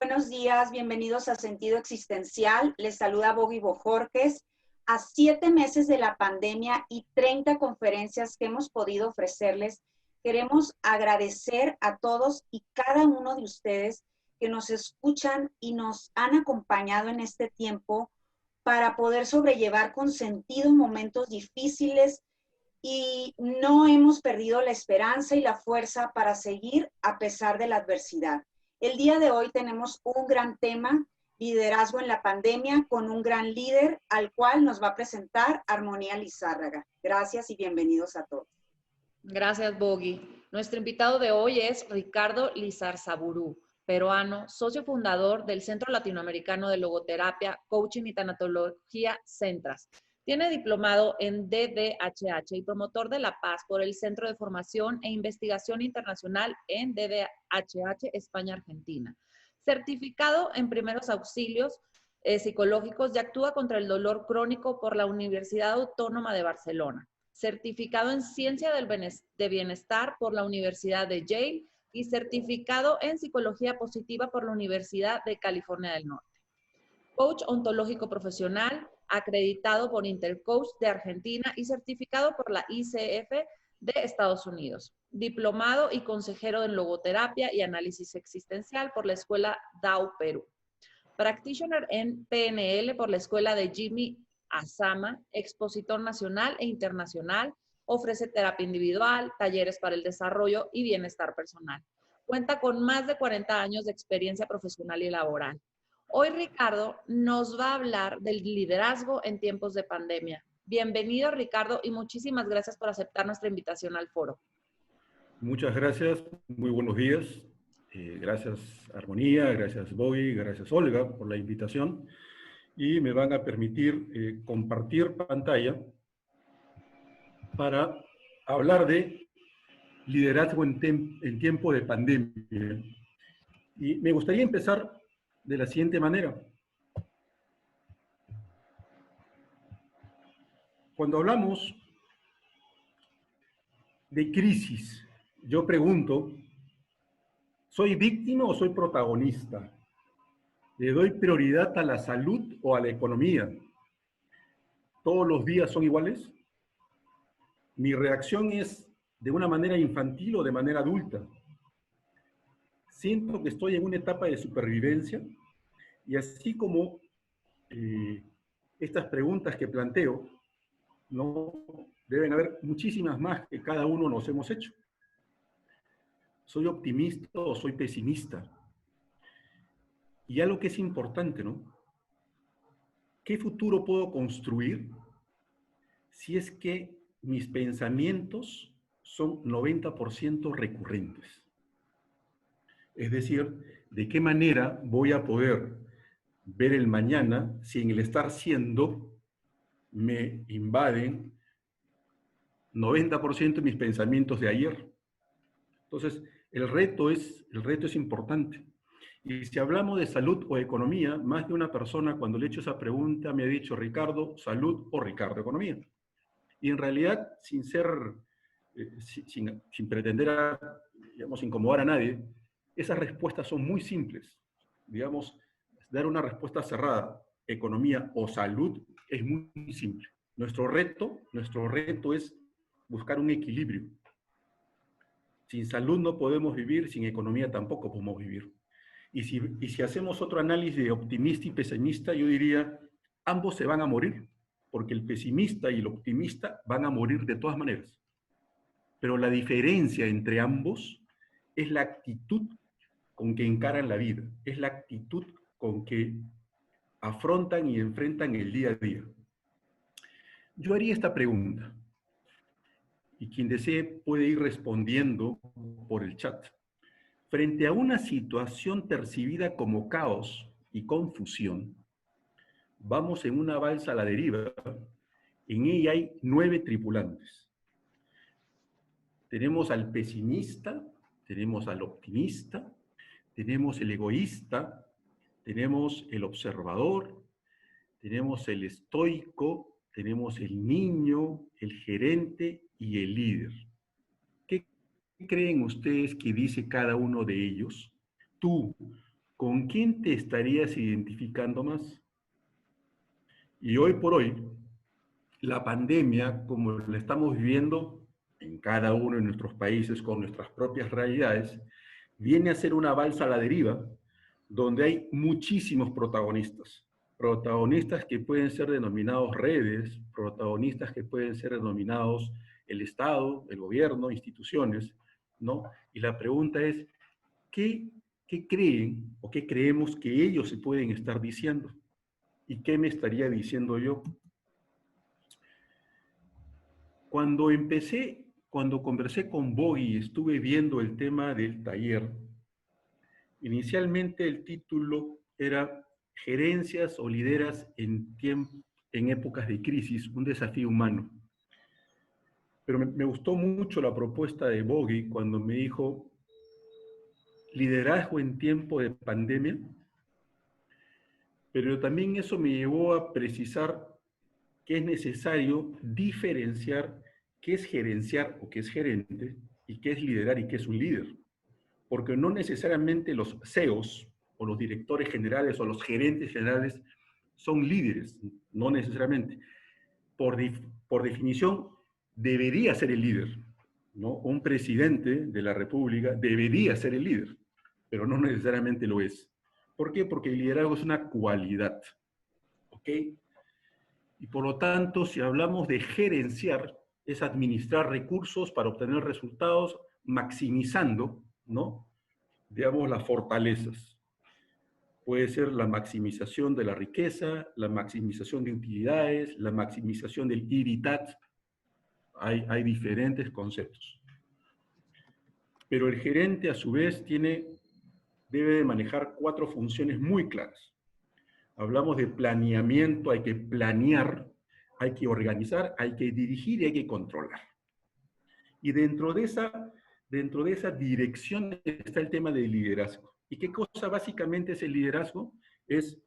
Buenos días, bienvenidos a Sentido Existencial. Les saluda Bogi Bojorques. A 7 meses de la pandemia y 30 conferencias que hemos podido ofrecerles, queremos agradecer a todos y cada uno de ustedes que nos escuchan y nos han acompañado en este tiempo para poder sobrellevar con sentido momentos difíciles, y no hemos perdido la esperanza y la fuerza para seguir a pesar de la adversidad. El día de hoy tenemos un gran tema, liderazgo en la pandemia, con un gran líder al cual nos va a presentar Armonía Lizárraga. Gracias y bienvenidos a todos. Gracias, Bogi. Nuestro invitado de hoy es Ricardo Lizarzaburu, peruano, socio fundador del Centro Latinoamericano de Logoterapia, Coaching y Tanatología Centras. Tiene diplomado en DDHH y promotor de la paz por el Centro de Formación e Investigación Internacional en DDHH, España-Argentina. Certificado en primeros auxilios psicológicos y actúa contra el dolor crónico por la Universidad Autónoma de Barcelona. Certificado en Ciencia de Bienestar por la Universidad de Yale y certificado en Psicología Positiva por la Universidad de California del Norte. Coach ontológico profesional, acreditado por Intercoach de Argentina y certificado por la ICF de Estados Unidos. Diplomado y consejero en logoterapia y análisis existencial por la Escuela Dao Perú. Practitioner en PNL por la Escuela de Jimmy Asama, expositor nacional e internacional. Ofrece terapia individual, talleres para el desarrollo y bienestar personal. Cuenta con más de 40 años de experiencia profesional y laboral. Hoy Ricardo nos va a hablar del liderazgo en tiempos de pandemia. Bienvenido, Ricardo, y muchísimas gracias por aceptar nuestra invitación al foro. Muchas gracias, muy buenos días. Gracias Armonía, gracias Bogi, gracias Olga por la invitación. Y me van a permitir compartir pantalla para hablar de liderazgo en tiempo de pandemia. Y me gustaría empezar de la siguiente manera. Cuando hablamos de crisis, yo pregunto, ¿soy víctima o soy protagonista? ¿Le doy prioridad a la salud o a la economía? ¿Todos los días son iguales? ¿Mi reacción es de una manera infantil o de manera adulta? Siento que estoy en una etapa de supervivencia y así como estas preguntas que planteo, no deben haber muchísimas más que cada uno nos hemos hecho. ¿Soy optimista o soy pesimista? Y algo que es importante, ¿no? ¿Qué futuro puedo construir si es que mis pensamientos son 90% recurrentes? Es decir, ¿de qué manera voy a poder ver el mañana si en el estar siendo me invaden 90% de mis pensamientos de ayer? Entonces, el reto es importante. Y si hablamos de salud o economía, más de una persona cuando le he hecho esa pregunta me ha dicho Ricardo, salud o Ricardo, economía. Y en realidad, sin pretender digamos, incomodar a nadie, esas respuestas son muy simples. Digamos, dar una respuesta cerrada, economía o salud, es muy simple. Nuestro reto es buscar un equilibrio. Sin salud no podemos vivir, sin economía tampoco podemos vivir. Y si hacemos otro análisis de optimista y pesimista, yo diría, ambos se van a morir, porque el pesimista y el optimista van a morir de todas maneras. Pero la diferencia entre ambos es la actitud con que encaran la vida, es la actitud con que afrontan y enfrentan el día a día. Yo haría esta pregunta, y quien desee puede ir respondiendo por el chat. Frente a una situación percibida como caos y confusión, vamos en una balsa a la deriva. En ella hay 9 tripulantes. Tenemos al pesimista, tenemos al optimista, tenemos el egoísta, tenemos el observador, tenemos el estoico, tenemos el niño, el gerente y el líder. ¿Qué creen ustedes que dice cada uno de ellos? Tú, ¿con quién te estarías identificando más? Y hoy por hoy, la pandemia, como la estamos viviendo en cada uno de nuestros países con nuestras propias realidades, viene a ser una balsa a la deriva, donde hay muchísimos protagonistas. Protagonistas que pueden ser denominados redes, protagonistas que pueden ser denominados el Estado, el gobierno, instituciones, ¿no? Y la pregunta es, ¿qué creen o qué creemos que ellos se pueden estar diciendo? ¿Y qué me estaría diciendo yo? Cuando conversé con Bogi y estuve viendo el tema del taller, inicialmente el título era Gerencias o lideras en épocas de crisis, un desafío humano. Pero me gustó mucho la propuesta de Bogi cuando me dijo, liderazgo en tiempo de pandemia, pero también eso me llevó a precisar que es necesario diferenciar qué es gerenciar o qué es gerente y qué es liderar y qué es un líder. Porque no necesariamente los CEOs o los directores generales o los gerentes generales son líderes, no necesariamente. Por definición, debería ser el líder, ¿no? Un presidente de la República debería ser el líder, pero no necesariamente lo es. ¿Por qué? Porque el liderazgo es una cualidad, ¿ok? Y por lo tanto, si hablamos de gerenciar, es administrar recursos para obtener resultados, maximizando, ¿no? Digamos, las fortalezas. Puede ser la maximización de la riqueza, la maximización de utilidades, la maximización del iritat. Hay diferentes conceptos. Pero el gerente, a su vez, debe de manejar 4 funciones muy claras. Hablamos de planeamiento, hay que planear, hay que organizar, hay que dirigir y hay que controlar. Y dentro de esa dirección está el tema del liderazgo. ¿Y qué cosa básicamente es el liderazgo? Es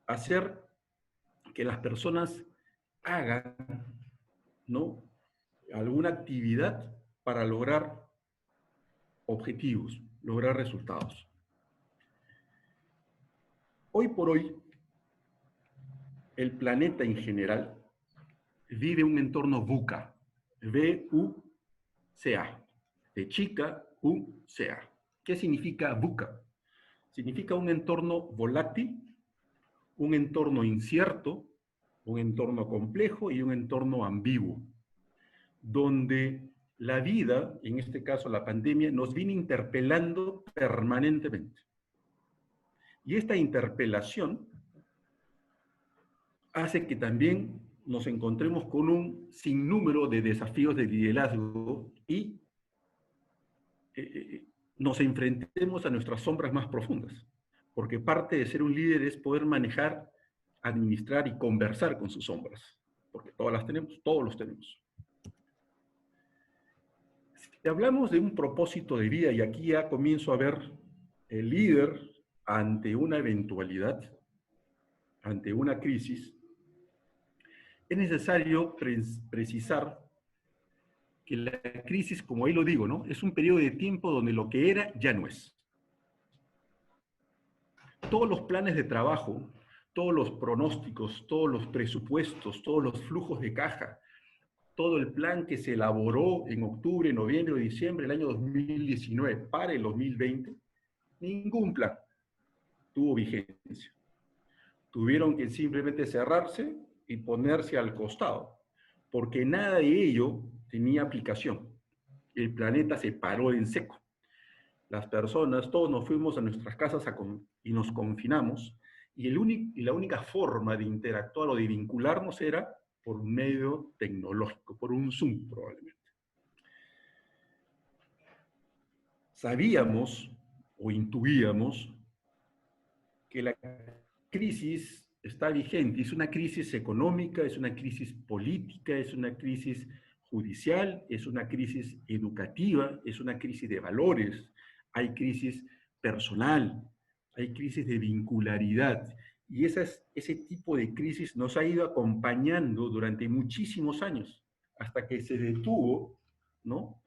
hacer que las personas hagan, ¿no?, alguna actividad para lograr objetivos, lograr resultados. Hoy por hoy, el planeta en general vive un entorno VUCA, V-U-C-A, de chica, U-C-A. ¿Qué significa VUCA? Significa un entorno volátil, un entorno incierto, un entorno complejo y un entorno ambiguo, donde la vida, en este caso la pandemia, nos viene interpelando permanentemente. Y esta interpelación hace que también nos encontremos con un sinnúmero de desafíos de liderazgo y nos enfrentemos a nuestras sombras más profundas. Porque parte de ser un líder es poder manejar, administrar y conversar con sus sombras. Porque todas las tenemos, todos los tenemos. Si hablamos de un propósito de vida, y aquí ya comienzo a ver el líder ante una eventualidad, ante una crisis, es necesario precisar que la crisis, como ahí lo digo, ¿no?, es un periodo de tiempo donde lo que era ya no es. Todos los planes de trabajo, todos los pronósticos, todos los presupuestos, todos los flujos de caja, todo el plan que se elaboró en octubre, noviembre o diciembre del año 2019 para el 2020, ningún plan tuvo vigencia. Tuvieron que simplemente cerrarse y ponerse al costado, porque nada de ello tenía aplicación. El planeta se paró en seco. Las personas, todos nos fuimos a nuestras casas y nos confinamos, y la única forma de interactuar o de vincularnos era por un medio tecnológico, por un Zoom probablemente. Sabíamos o intuíamos que la crisis está vigente, es una crisis económica, es una crisis política, es una crisis judicial, es una crisis educativa, es una crisis de valores, hay crisis personal, hay crisis de vincularidad. Y ese tipo de crisis nos ha ido acompañando durante muchísimos años, hasta que se detuvo, ¿no?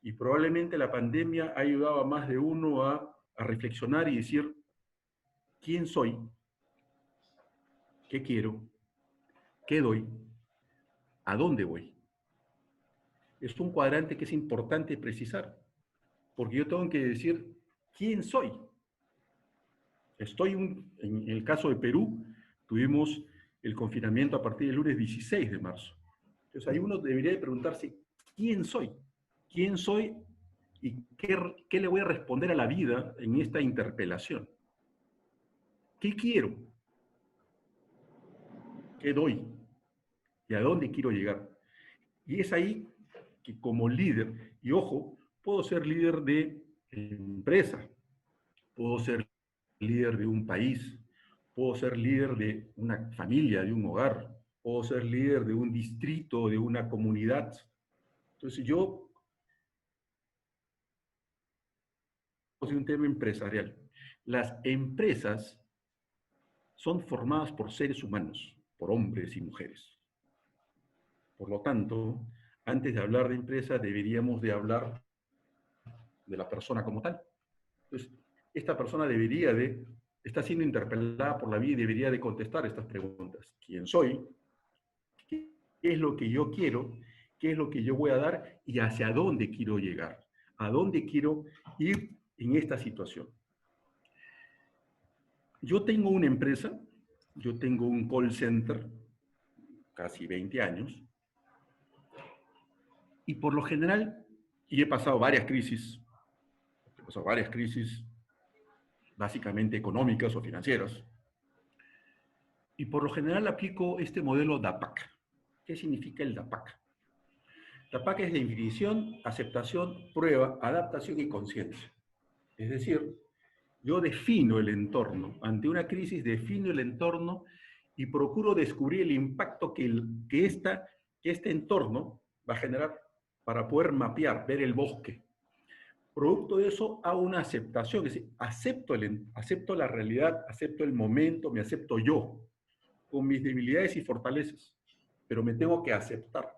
Y probablemente la pandemia ha ayudado a más de uno a reflexionar y decir, quién soy, qué quiero, qué doy, a dónde voy. Es un cuadrante que es importante precisar, porque yo tengo que decir quién soy. En el caso de Perú, tuvimos el confinamiento a partir del lunes 16 de marzo. Entonces ahí uno debería de preguntarse, ¿quién soy? ¿Quién soy y qué le voy a responder a la vida en esta interpelación? ¿Qué quiero? ¿Qué doy? ¿Y a dónde quiero llegar? Y es ahí que como líder, y ojo, puedo ser líder de empresa, puedo ser líder de un país, puedo ser líder de una familia, de un hogar, puedo ser líder de un distrito, de una comunidad. Entonces yo, soy un tema empresarial. Las empresas son formadas por seres humanos, por hombres y mujeres. Por lo tanto, antes de hablar de empresa, deberíamos de hablar de la persona como tal. Entonces, esta persona está siendo interpelada por la vida y debería de contestar estas preguntas. ¿Quién soy? ¿Qué es lo que yo quiero? ¿Qué es lo que yo voy a dar? ¿Y hacia dónde quiero llegar? ¿A dónde quiero ir en esta situación? Yo tengo una empresa, yo tengo un call center, casi 20 años, y por lo general, y he pasado varias crisis, básicamente económicas o financieras, y por lo general aplico este modelo DAPAC. ¿Qué significa el DAPAC? DAPAC es definición, aceptación, prueba, adaptación y conciencia. Es decir, yo defino el entorno. Ante una crisis defino el entorno y procuro descubrir el impacto que este entorno va a generar para poder mapear, ver el bosque. Producto de eso hago una aceptación, es decir, acepto la realidad, acepto el momento, me acepto yo, con mis debilidades y fortalezas, pero me tengo que aceptar.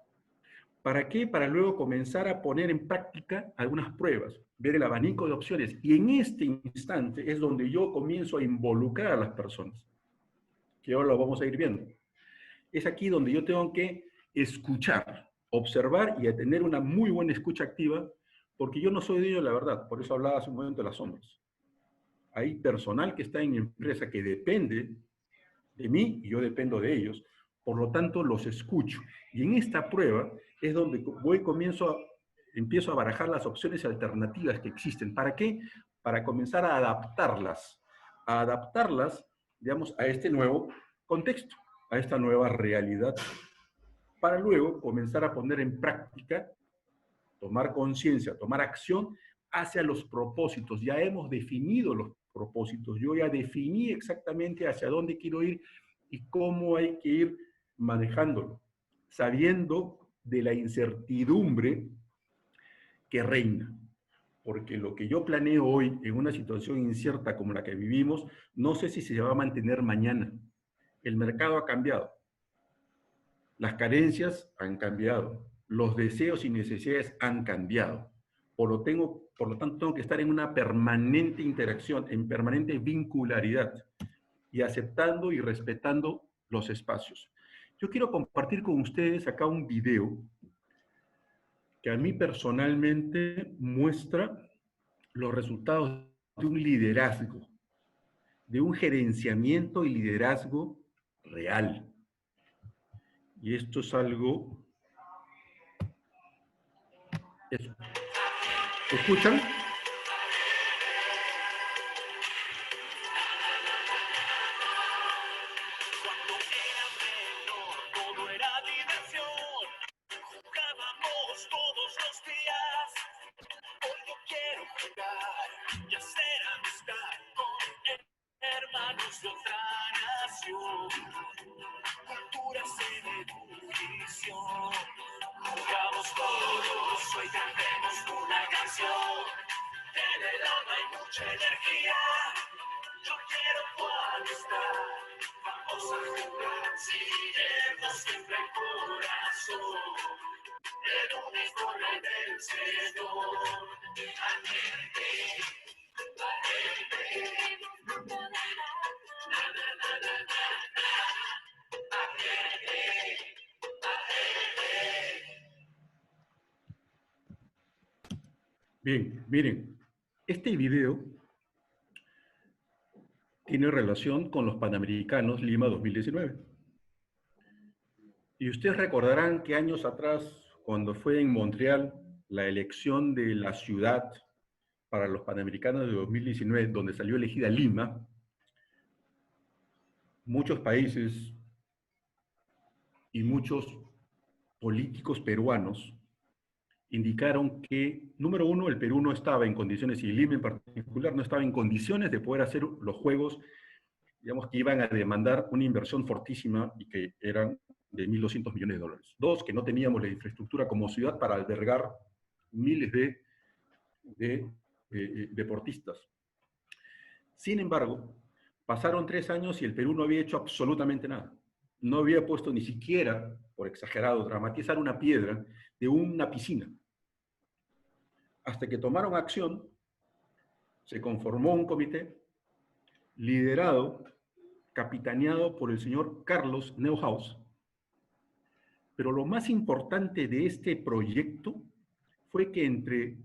¿Para qué? Para luego comenzar a poner en práctica algunas pruebas, ver el abanico de opciones. Y en este instante es donde yo comienzo a involucrar a las personas, que ahora lo vamos a ir viendo. Es aquí donde yo tengo que escuchar, observar y a tener una muy buena escucha activa, porque yo no soy dueño de la verdad, por eso hablaba hace un momento de las sombras. Hay personal que está en mi empresa que depende de mí y yo dependo de ellos, por lo tanto los escucho. Y en esta prueba es donde empiezo a barajar las opciones alternativas que existen. ¿Para qué? Para comenzar a adaptarlas, digamos, a este nuevo contexto, a esta nueva realidad, para luego comenzar a poner en práctica, tomar conciencia, tomar acción hacia los propósitos. Ya hemos definido los propósitos, yo ya definí exactamente hacia dónde quiero ir y cómo hay que ir manejándolo, sabiendo de la incertidumbre que reina. Porque lo que yo planeo hoy en una situación incierta como la que vivimos, no sé si se va a mantener mañana. El mercado ha cambiado. Las carencias han cambiado. Los deseos y necesidades han cambiado. Por lo tanto, tengo que estar en una permanente interacción, en permanente vincularidad y aceptando y respetando los espacios. Yo quiero compartir con ustedes acá un video que a mí personalmente muestra los resultados de un liderazgo, de un gerenciamiento y liderazgo real. Y esto es algo... ¿Escuchan? Bien, miren, este video tiene relación con los Panamericanos Lima 2019. Y ustedes recordarán que años atrás, cuando fue en Montreal la elección de la ciudad para los Panamericanos de 2019, donde salió elegida Lima, muchos países y muchos políticos peruanos indicaron que, número uno, el Perú no estaba en condiciones, y Lima en particular, no estaba en condiciones de poder hacer los juegos, digamos, que iban a demandar una inversión fortísima y que eran de 1.200 millones de dólares. Dos, que no teníamos la infraestructura como ciudad para albergar miles de deportistas. Sin embargo, pasaron 3 años y el Perú no había hecho absolutamente nada. No había puesto ni siquiera, por exagerado, dramatizar una piedra de una piscina. Hasta que tomaron acción, se conformó un comité liderado, capitaneado por el señor Carlos Neuhaus. Pero lo más importante de este proyecto fue que entre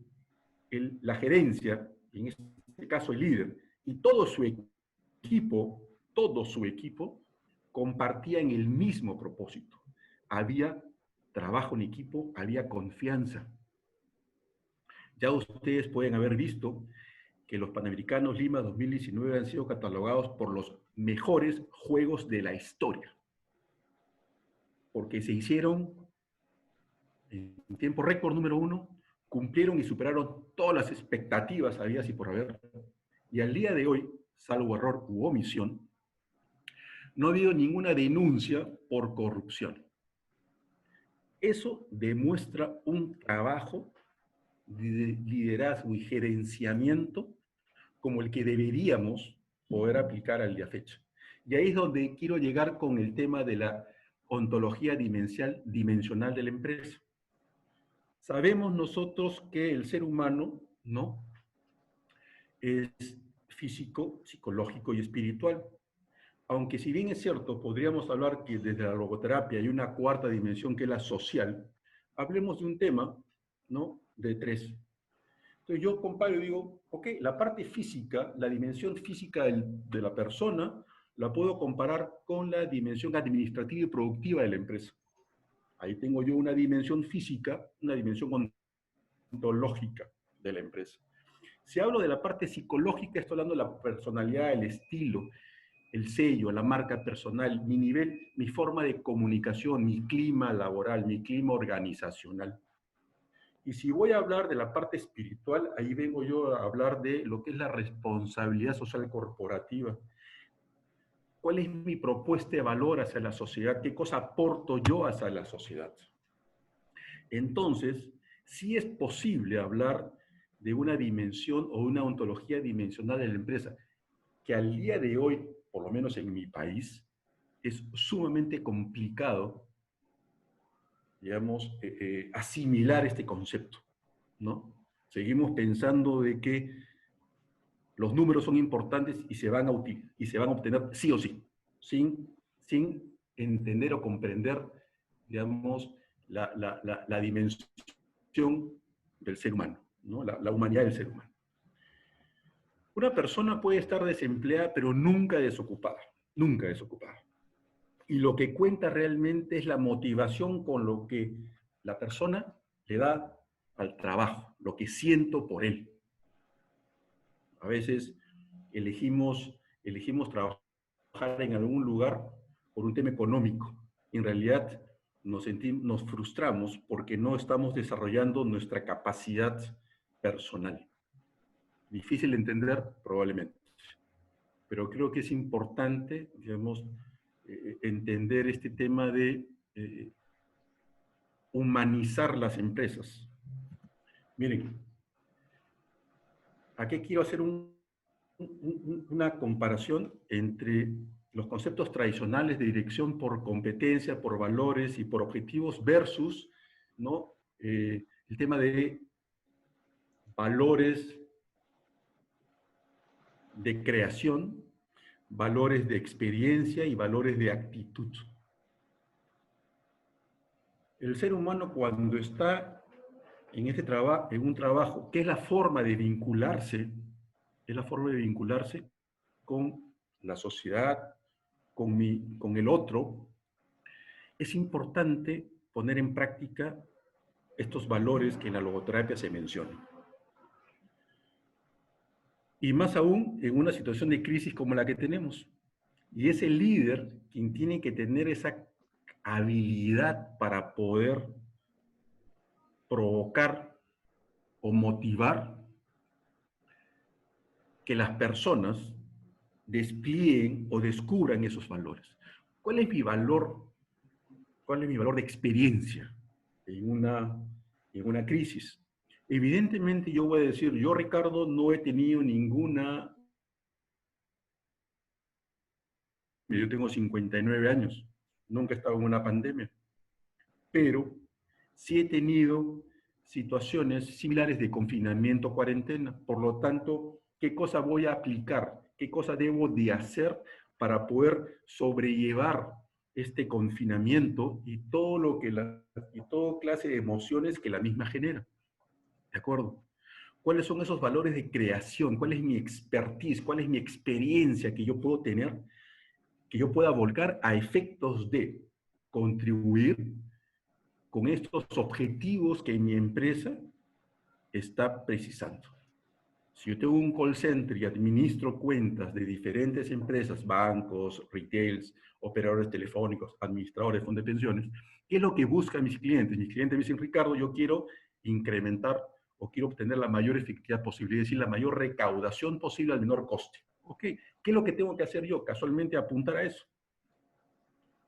la gerencia, en este caso el líder, y todo su equipo, compartían el mismo propósito. Había trabajo en equipo, había confianza. Ya ustedes pueden haber visto que los Panamericanos Lima 2019 han sido catalogados por los mejores juegos de la historia, porque se hicieron en tiempo récord, número uno, cumplieron y superaron todas las expectativas habidas y por haber. Y al día de hoy, salvo error u omisión, no ha habido ninguna denuncia por corrupción. Eso demuestra un trabajo de liderazgo y gerenciamiento como el que deberíamos poder aplicar al día fecha. Y ahí es donde quiero llegar con el tema de la ontología dimensional de la empresa. Sabemos nosotros que el ser humano, ¿no?, es físico, psicológico y espiritual. Aunque si bien es cierto, podríamos hablar que desde la logoterapia hay una cuarta dimensión que es la social, hablemos de un tema, ¿no?, de 3. Entonces yo comparo y digo, ok, la parte física, la dimensión física de la persona, la puedo comparar con la dimensión administrativa y productiva de la empresa. Ahí tengo yo una dimensión física, una dimensión ontológica de la empresa. Si hablo de la parte psicológica, estoy hablando de la personalidad, el estilo, el sello, la marca personal, mi nivel, mi forma de comunicación, mi clima laboral, mi clima organizacional. Y si voy a hablar de la parte espiritual, ahí vengo yo a hablar de lo que es la responsabilidad social corporativa. ¿Cuál es mi propuesta de valor hacia la sociedad? ¿Qué cosa aporto yo hacia la sociedad? Entonces, sí es posible hablar de una dimensión o una ontología dimensional de la empresa, que al día de hoy, por lo menos en mi país, es sumamente complicado, digamos, asimilar este concepto, ¿no? Seguimos pensando de que los números son importantes y se van a obtener sí o sí, sin entender o comprender, digamos, la dimensión del ser humano, ¿no?, la humanidad del ser humano. Una persona puede estar desempleada, pero nunca desocupada, nunca desocupada. Y lo que cuenta realmente es la motivación con lo que la persona le da al trabajo, lo que siento por él. A veces elegimos trabajar en algún lugar por un tema económico. En realidad nos frustramos porque no estamos desarrollando nuestra capacidad personal. Difícil de entender, probablemente. Pero creo que es importante, digamos, entender este tema de humanizar las empresas. Miren, aquí quiero hacer una comparación entre los conceptos tradicionales de dirección por competencia, por valores y por objetivos versus, ¿no?, el tema de valores de creación, valores de experiencia y valores de actitud. El ser humano, cuando está en un trabajo que es la forma de vincularse, con la sociedad, con el otro, es importante poner en práctica estos valores que en la logoterapia se mencionan. Y más aún en una situación de crisis como la que tenemos. Y es el líder quien tiene que tener esa habilidad para poder provocar o motivar que las personas desplieguen o descubran esos valores. ¿Cuál es mi valor? ¿Cuál es mi valor de experiencia en una crisis? Evidentemente yo voy a decir, yo Ricardo no he tenido ninguna... Yo tengo 59 años, nunca he estado en una pandemia, pero sí he tenido situaciones similares de confinamiento, cuarentena. Por lo tanto, ¿qué cosa voy a aplicar? ¿Qué cosa debo de hacer para poder sobrellevar este confinamiento y todo lo que y toda clase de emociones que la misma genera? ¿De acuerdo? ¿Cuáles son esos valores de creación? ¿Cuál es mi expertise? ¿Cuál es mi experiencia que yo puedo tener, que yo pueda volcar a efectos de contribuir con estos objetivos que mi empresa está precisando? Si yo tengo un call center y administro cuentas de diferentes empresas, bancos, retails, operadores telefónicos, administradores, fondos de pensiones, ¿qué es lo que buscan mis clientes? Mis clientes me dicen, Ricardo, yo quiero incrementar o quiero obtener la mayor efectividad posible, es decir, la mayor recaudación posible al menor coste. ¿Ok? ¿Qué es lo que tengo que hacer yo? Casualmente apuntar a eso.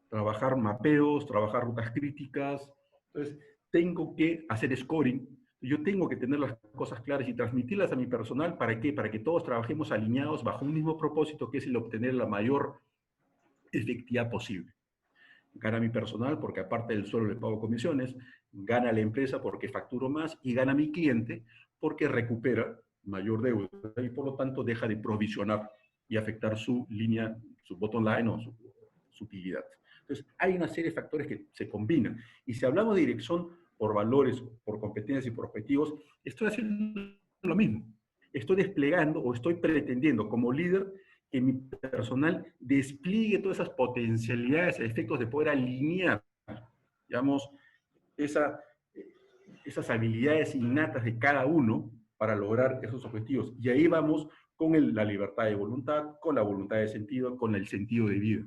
Trabajar mapeos, trabajar rutas críticas. Entonces, tengo que hacer scoring. Yo tengo que tener las cosas claras y transmitirlas a mi personal. ¿Para qué? Para que todos trabajemos alineados bajo un mismo propósito, que es el obtener la mayor efectividad posible. Gana mi personal porque aparte del sueldo le pago comisiones, gana la empresa porque facturo más y gana mi cliente porque recupera mayor deuda y por lo tanto deja de provisionar y afectar su línea, su bottom line o su utilidad. Entonces, hay una serie de factores que se combinan. Y si hablamos de dirección por valores, por competencias y por objetivos, estoy haciendo lo mismo. Estoy desplegando o estoy pretendiendo como líder que mi personal despliegue todas esas potencialidades a efectos de poder alinear, digamos, esas habilidades innatas de cada uno para lograr esos objetivos. Y ahí vamos con la libertad de voluntad, con la voluntad de sentido, con el sentido de vida.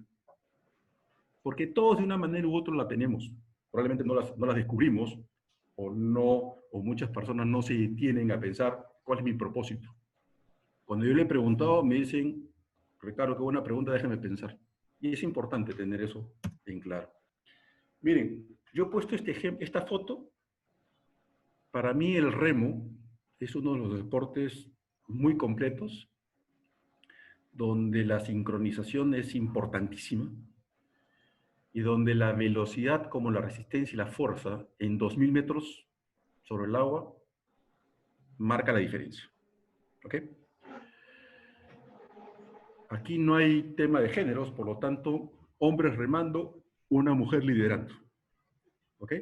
Porque todos de una manera u otra la tenemos. Probablemente no las descubrimos o muchas personas no se detienen a pensar cuál es mi propósito. Cuando yo le he preguntado, me dicen, Ricardo, qué buena pregunta, déjame pensar. Y es importante tener eso en claro. Miren, yo he puesto esta foto. Para mí el remo es uno de los deportes muy completos, donde la sincronización es importantísima y donde la velocidad como la resistencia y la fuerza en 2000 metros sobre el agua marca la diferencia. ¿Ok? Aquí no hay tema de géneros, por lo tanto, hombres remando, una mujer liderando. ¿Ok?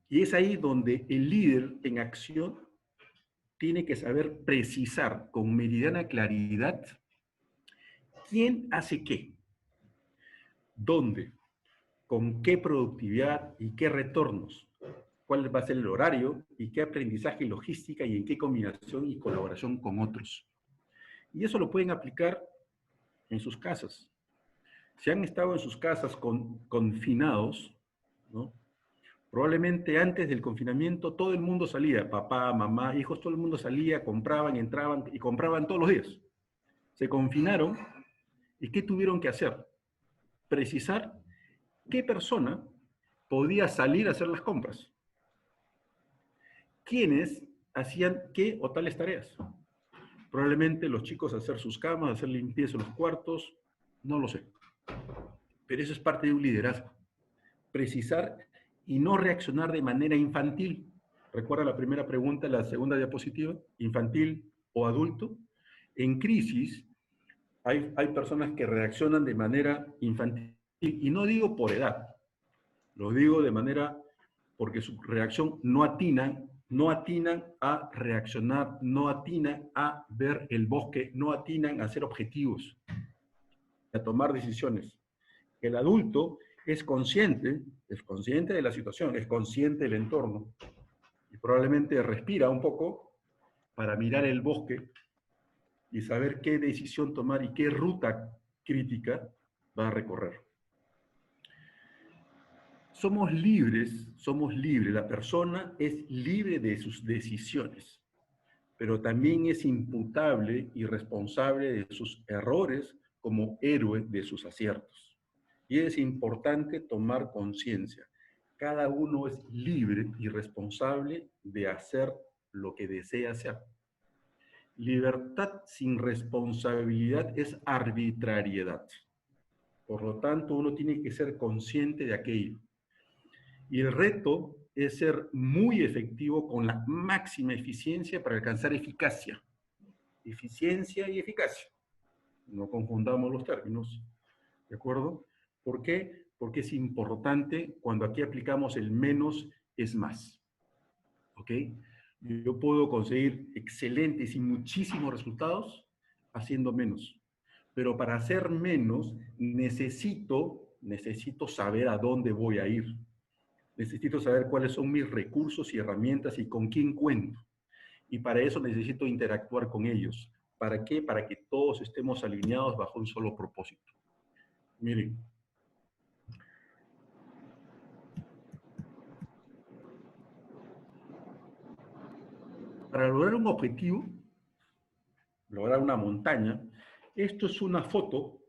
Y es ahí donde el líder en acción tiene que saber precisar con meridiana claridad quién hace qué, dónde, con qué productividad y qué retornos, cuál va a ser el horario y qué aprendizaje y logística y en qué combinación y colaboración con otros. Y eso lo pueden aplicar en sus casas. Si han estado en sus casas confinados, ¿no? Probablemente antes del confinamiento todo el mundo salía, papá, mamá, hijos, todo el mundo salía, compraban, entraban y compraban todos los días. Se confinaron y ¿qué tuvieron que hacer? Precisar qué persona podía salir a hacer las compras. ¿Quiénes hacían qué o tales tareas? Probablemente los chicos hacer sus camas, hacer limpieza en los cuartos, no lo sé. Pero eso es parte de un liderazgo. Precisar y no reaccionar de manera infantil. ¿Recuerda la primera pregunta, la segunda diapositiva? ¿Infantil o adulto? En crisis hay personas que reaccionan de manera infantil. Y no digo por edad, lo digo de manera porque su reacción no atinan a reaccionar, no atinan a ver el bosque, no atinan a ser objetivos, a tomar decisiones. El adulto es consciente de la situación, es consciente del entorno y probablemente respira un poco para mirar el bosque y saber qué decisión tomar y qué ruta crítica va a recorrer. Somos libres, la persona es libre de sus decisiones, pero también es imputable y responsable de sus errores como héroe de sus aciertos. Y es importante tomar conciencia. Cada uno es libre y responsable de hacer lo que desea hacer. Libertad sin responsabilidad es arbitrariedad. Por lo tanto, uno tiene que ser consciente de aquello. Y el reto es ser muy efectivo con la máxima eficiencia para alcanzar eficacia. Eficiencia y eficacia. No confundamos los términos. ¿De acuerdo? ¿Por qué? Porque es importante cuando aquí aplicamos el menos es más. ¿Ok? Yo puedo conseguir excelentes y muchísimos resultados haciendo menos. Pero para hacer menos necesito saber a dónde voy a ir. Necesito saber cuáles son mis recursos y herramientas y con quién cuento. Y para eso necesito interactuar con ellos. ¿Para qué? Para que todos estemos alineados bajo un solo propósito. Miren. Para lograr un objetivo, lograr una montaña, esto es una foto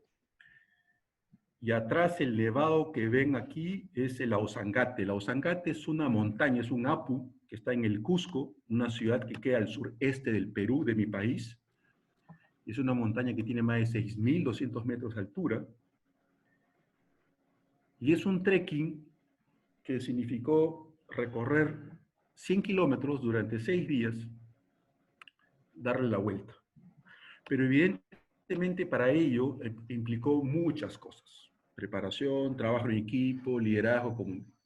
y atrás el nevado que ven aquí es el Ausangate. El Ausangate es una montaña, es un apu que está en el Cusco, una ciudad que queda al sureste del Perú, de mi país. Es una montaña que tiene más de 6.200 metros de altura. Y es un trekking que significó recorrer 100 kilómetros durante 6 días, darle la vuelta. Pero evidentemente para ello implicó muchas cosas. Preparación, trabajo en equipo, liderazgo,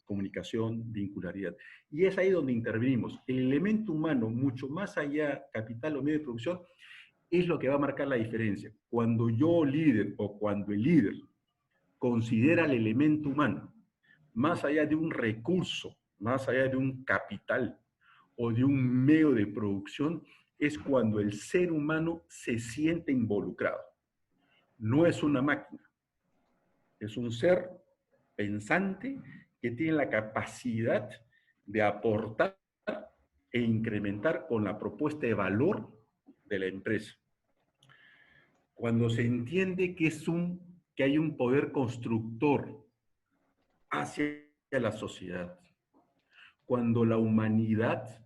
comunicación, vincularidad. Y es ahí donde intervenimos. El elemento humano, mucho más allá, capital o medio de producción, es lo que va a marcar la diferencia. Cuando yo líder o cuando el líder considera el elemento humano, más allá de un recurso, más allá de un capital o de un medio de producción, es cuando el ser humano se siente involucrado. No es una máquina, es un ser pensante que tiene la capacidad de aportar e incrementar con la propuesta de valor de la empresa. Cuando se entiende que hay un poder constructor hacia la sociedad, cuando la humanidad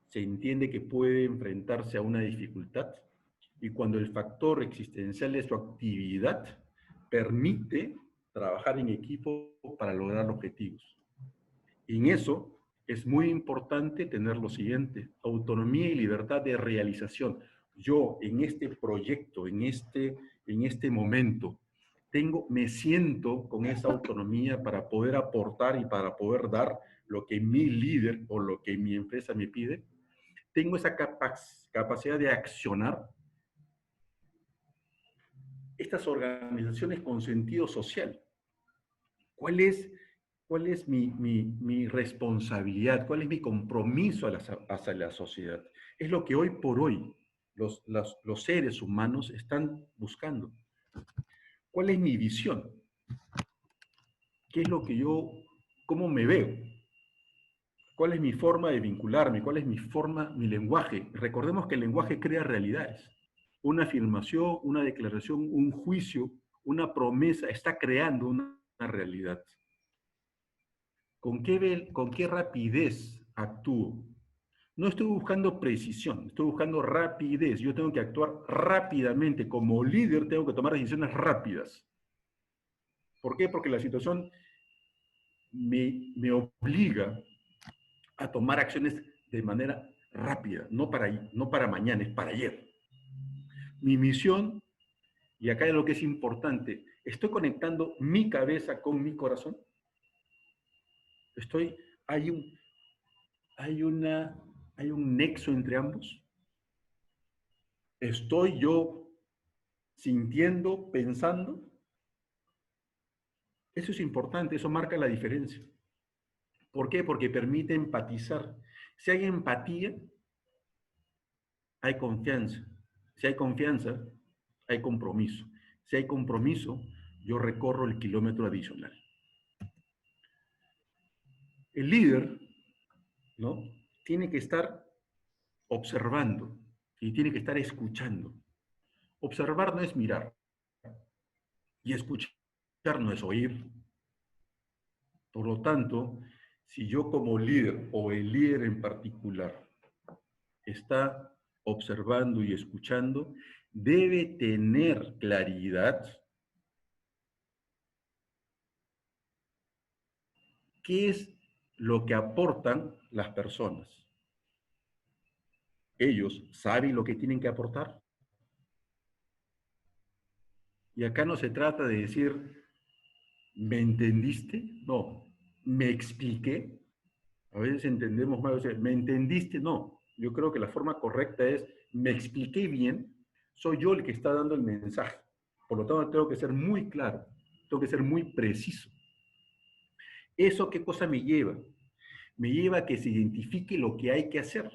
se entiende que puede enfrentarse a una dificultad y cuando el factor existencial de su actividad permite trabajar en equipo para lograr objetivos. Y en eso es muy importante tener lo siguiente: autonomía y libertad de realización. Yo en este proyecto, en este momento, me siento con esa autonomía para poder aportar y para poder dar lo que mi líder o lo que mi empresa me pide. Tengo esa capacidad de accionar. Estas organizaciones con sentido social. ¿Cuál es mi responsabilidad? ¿Cuál es mi compromiso hacia la sociedad? Es lo que hoy por hoy los seres humanos están buscando. ¿Cuál es mi visión? ¿Qué es lo que cómo me veo? ¿Cuál es mi forma de vincularme? ¿Cuál es mi lenguaje? Recordemos que el lenguaje crea realidades. Una afirmación, una declaración, un juicio, una promesa está creando una realidad. ¿Con qué rapidez actúo? No estoy buscando precisión, estoy buscando rapidez. Yo tengo que actuar rápidamente. Como líder tengo que tomar decisiones rápidas. ¿Por qué? Porque la situación me obliga a tomar acciones de manera rápida, no para mañana, es para ayer. Mi misión, y acá es lo que es importante, ¿estoy conectando mi cabeza con mi corazón? ¿Estoy ¿Hay un nexo entre ambos? ¿Estoy yo sintiendo, pensando? Eso es importante, eso marca la diferencia. ¿Por qué? Porque permite empatizar. Si hay empatía, hay confianza. Si hay confianza, hay compromiso. Si hay compromiso, yo recorro el kilómetro adicional. El líder, ¿no?, tiene que estar observando y tiene que estar escuchando. Observar no es mirar y escuchar no es oír. Por lo tanto, si yo como líder o el líder en particular está observando y escuchando, debe tener claridad qué es lo que aportan las personas. Ellos saben lo que tienen que aportar. Y acá no se trata de decir, ¿me entendiste? No, ¿me expliqué? A veces entendemos mal, o sea, ¿me entendiste? No, yo creo que la forma correcta es, ¿me expliqué bien? Soy yo el que está dando el mensaje. Por lo tanto, tengo que ser muy claro, tengo que ser muy preciso. ¿Eso qué cosa me lleva? Me lleva a que se identifique lo que hay que hacer.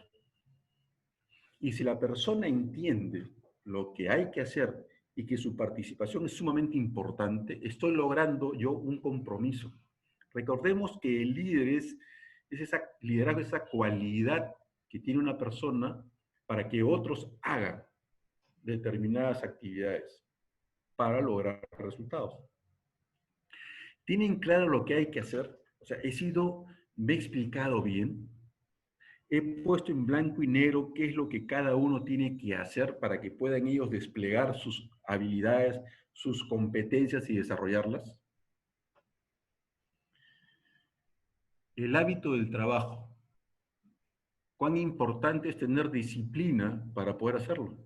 Y si la persona entiende lo que hay que hacer y que su participación es sumamente importante, estoy logrando yo un compromiso. Recordemos que el líder es ese liderazgo, esa cualidad que tiene una persona para que otros hagan determinadas actividades para lograr resultados. ¿Tienen claro lo que hay que hacer? O sea, me he explicado bien, he puesto en blanco y negro qué es lo que cada uno tiene que hacer para que puedan ellos desplegar sus habilidades, sus competencias y desarrollarlas. El hábito del trabajo. ¿Cuán importante es tener disciplina para poder hacerlo?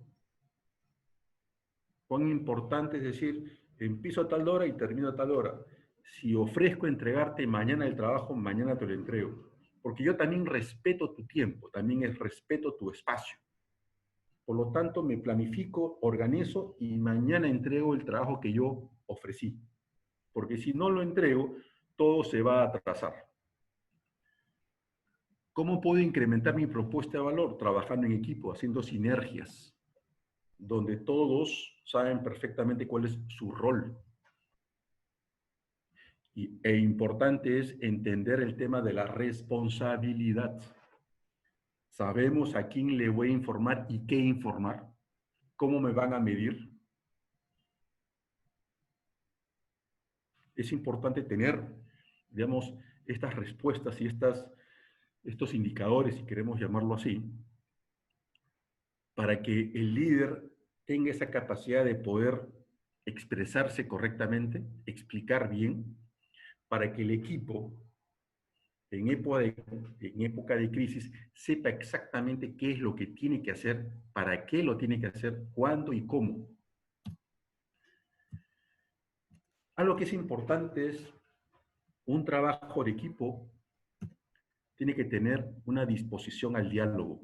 ¿Cuán importante es decir, empiezo a tal hora y termino a tal hora? Si ofrezco entregarte mañana el trabajo, mañana te lo entrego. Porque yo también respeto tu tiempo, también respeto tu espacio. Por lo tanto, me planifico, organizo y mañana entrego el trabajo que yo ofrecí. Porque si no lo entrego, todo se va a atrasar. ¿Cómo puedo incrementar mi propuesta de valor? Trabajando en equipo, haciendo sinergias, donde todos saben perfectamente cuál es su rol. E importante es entender el tema de la responsabilidad. ¿Sabemos a quién le voy a informar y qué informar? ¿Cómo me van a medir? Es importante tener, digamos, estas respuestas y estos indicadores, si queremos llamarlo así, para que el líder tenga esa capacidad de poder expresarse correctamente, explicar bien, para que el equipo, en época de crisis, sepa exactamente qué es lo que tiene que hacer, para qué lo tiene que hacer, cuándo y cómo. Algo que es importante es un trabajo de equipo tiene que tener una disposición al diálogo.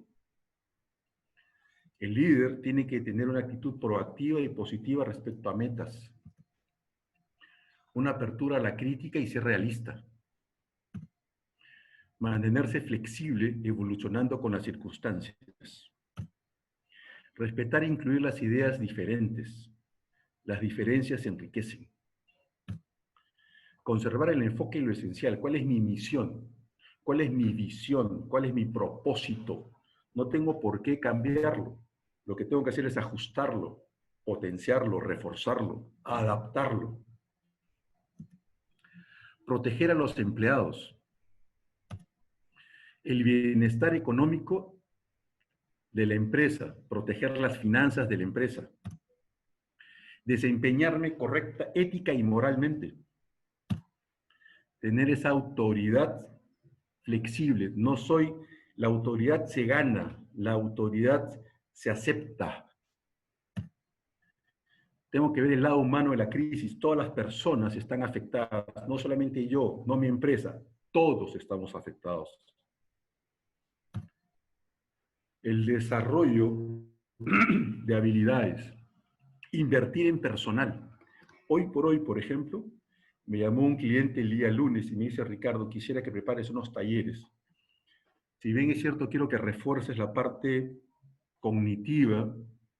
El líder tiene que tener una actitud proactiva y positiva respecto a metas, una apertura a la crítica y ser realista. Mantenerse flexible, evolucionando con las circunstancias. Respetar e incluir las ideas diferentes. Las diferencias enriquecen. Conservar el enfoque y lo esencial. ¿Cuál es mi misión? ¿Cuál es mi visión? ¿Cuál es mi propósito? No tengo por qué cambiarlo. Lo que tengo que hacer es ajustarlo, potenciarlo, reforzarlo, adaptarlo. Proteger a los empleados. El bienestar económico de la empresa, proteger las finanzas de la empresa. Desempeñarme correcta, ética y moralmente. Tener esa autoridad flexible. No soy, la autoridad se gana, la autoridad se acepta. Tengo que ver el lado humano de la crisis. Todas las personas están afectadas, no solamente yo, no mi empresa. Todos estamos afectados. El desarrollo de habilidades, invertir en personal. Hoy por hoy, por ejemplo, me llamó un cliente el día lunes y me dice, Ricardo, quisiera que prepares unos talleres. Si bien es cierto, quiero que refuerces la parte cognitiva,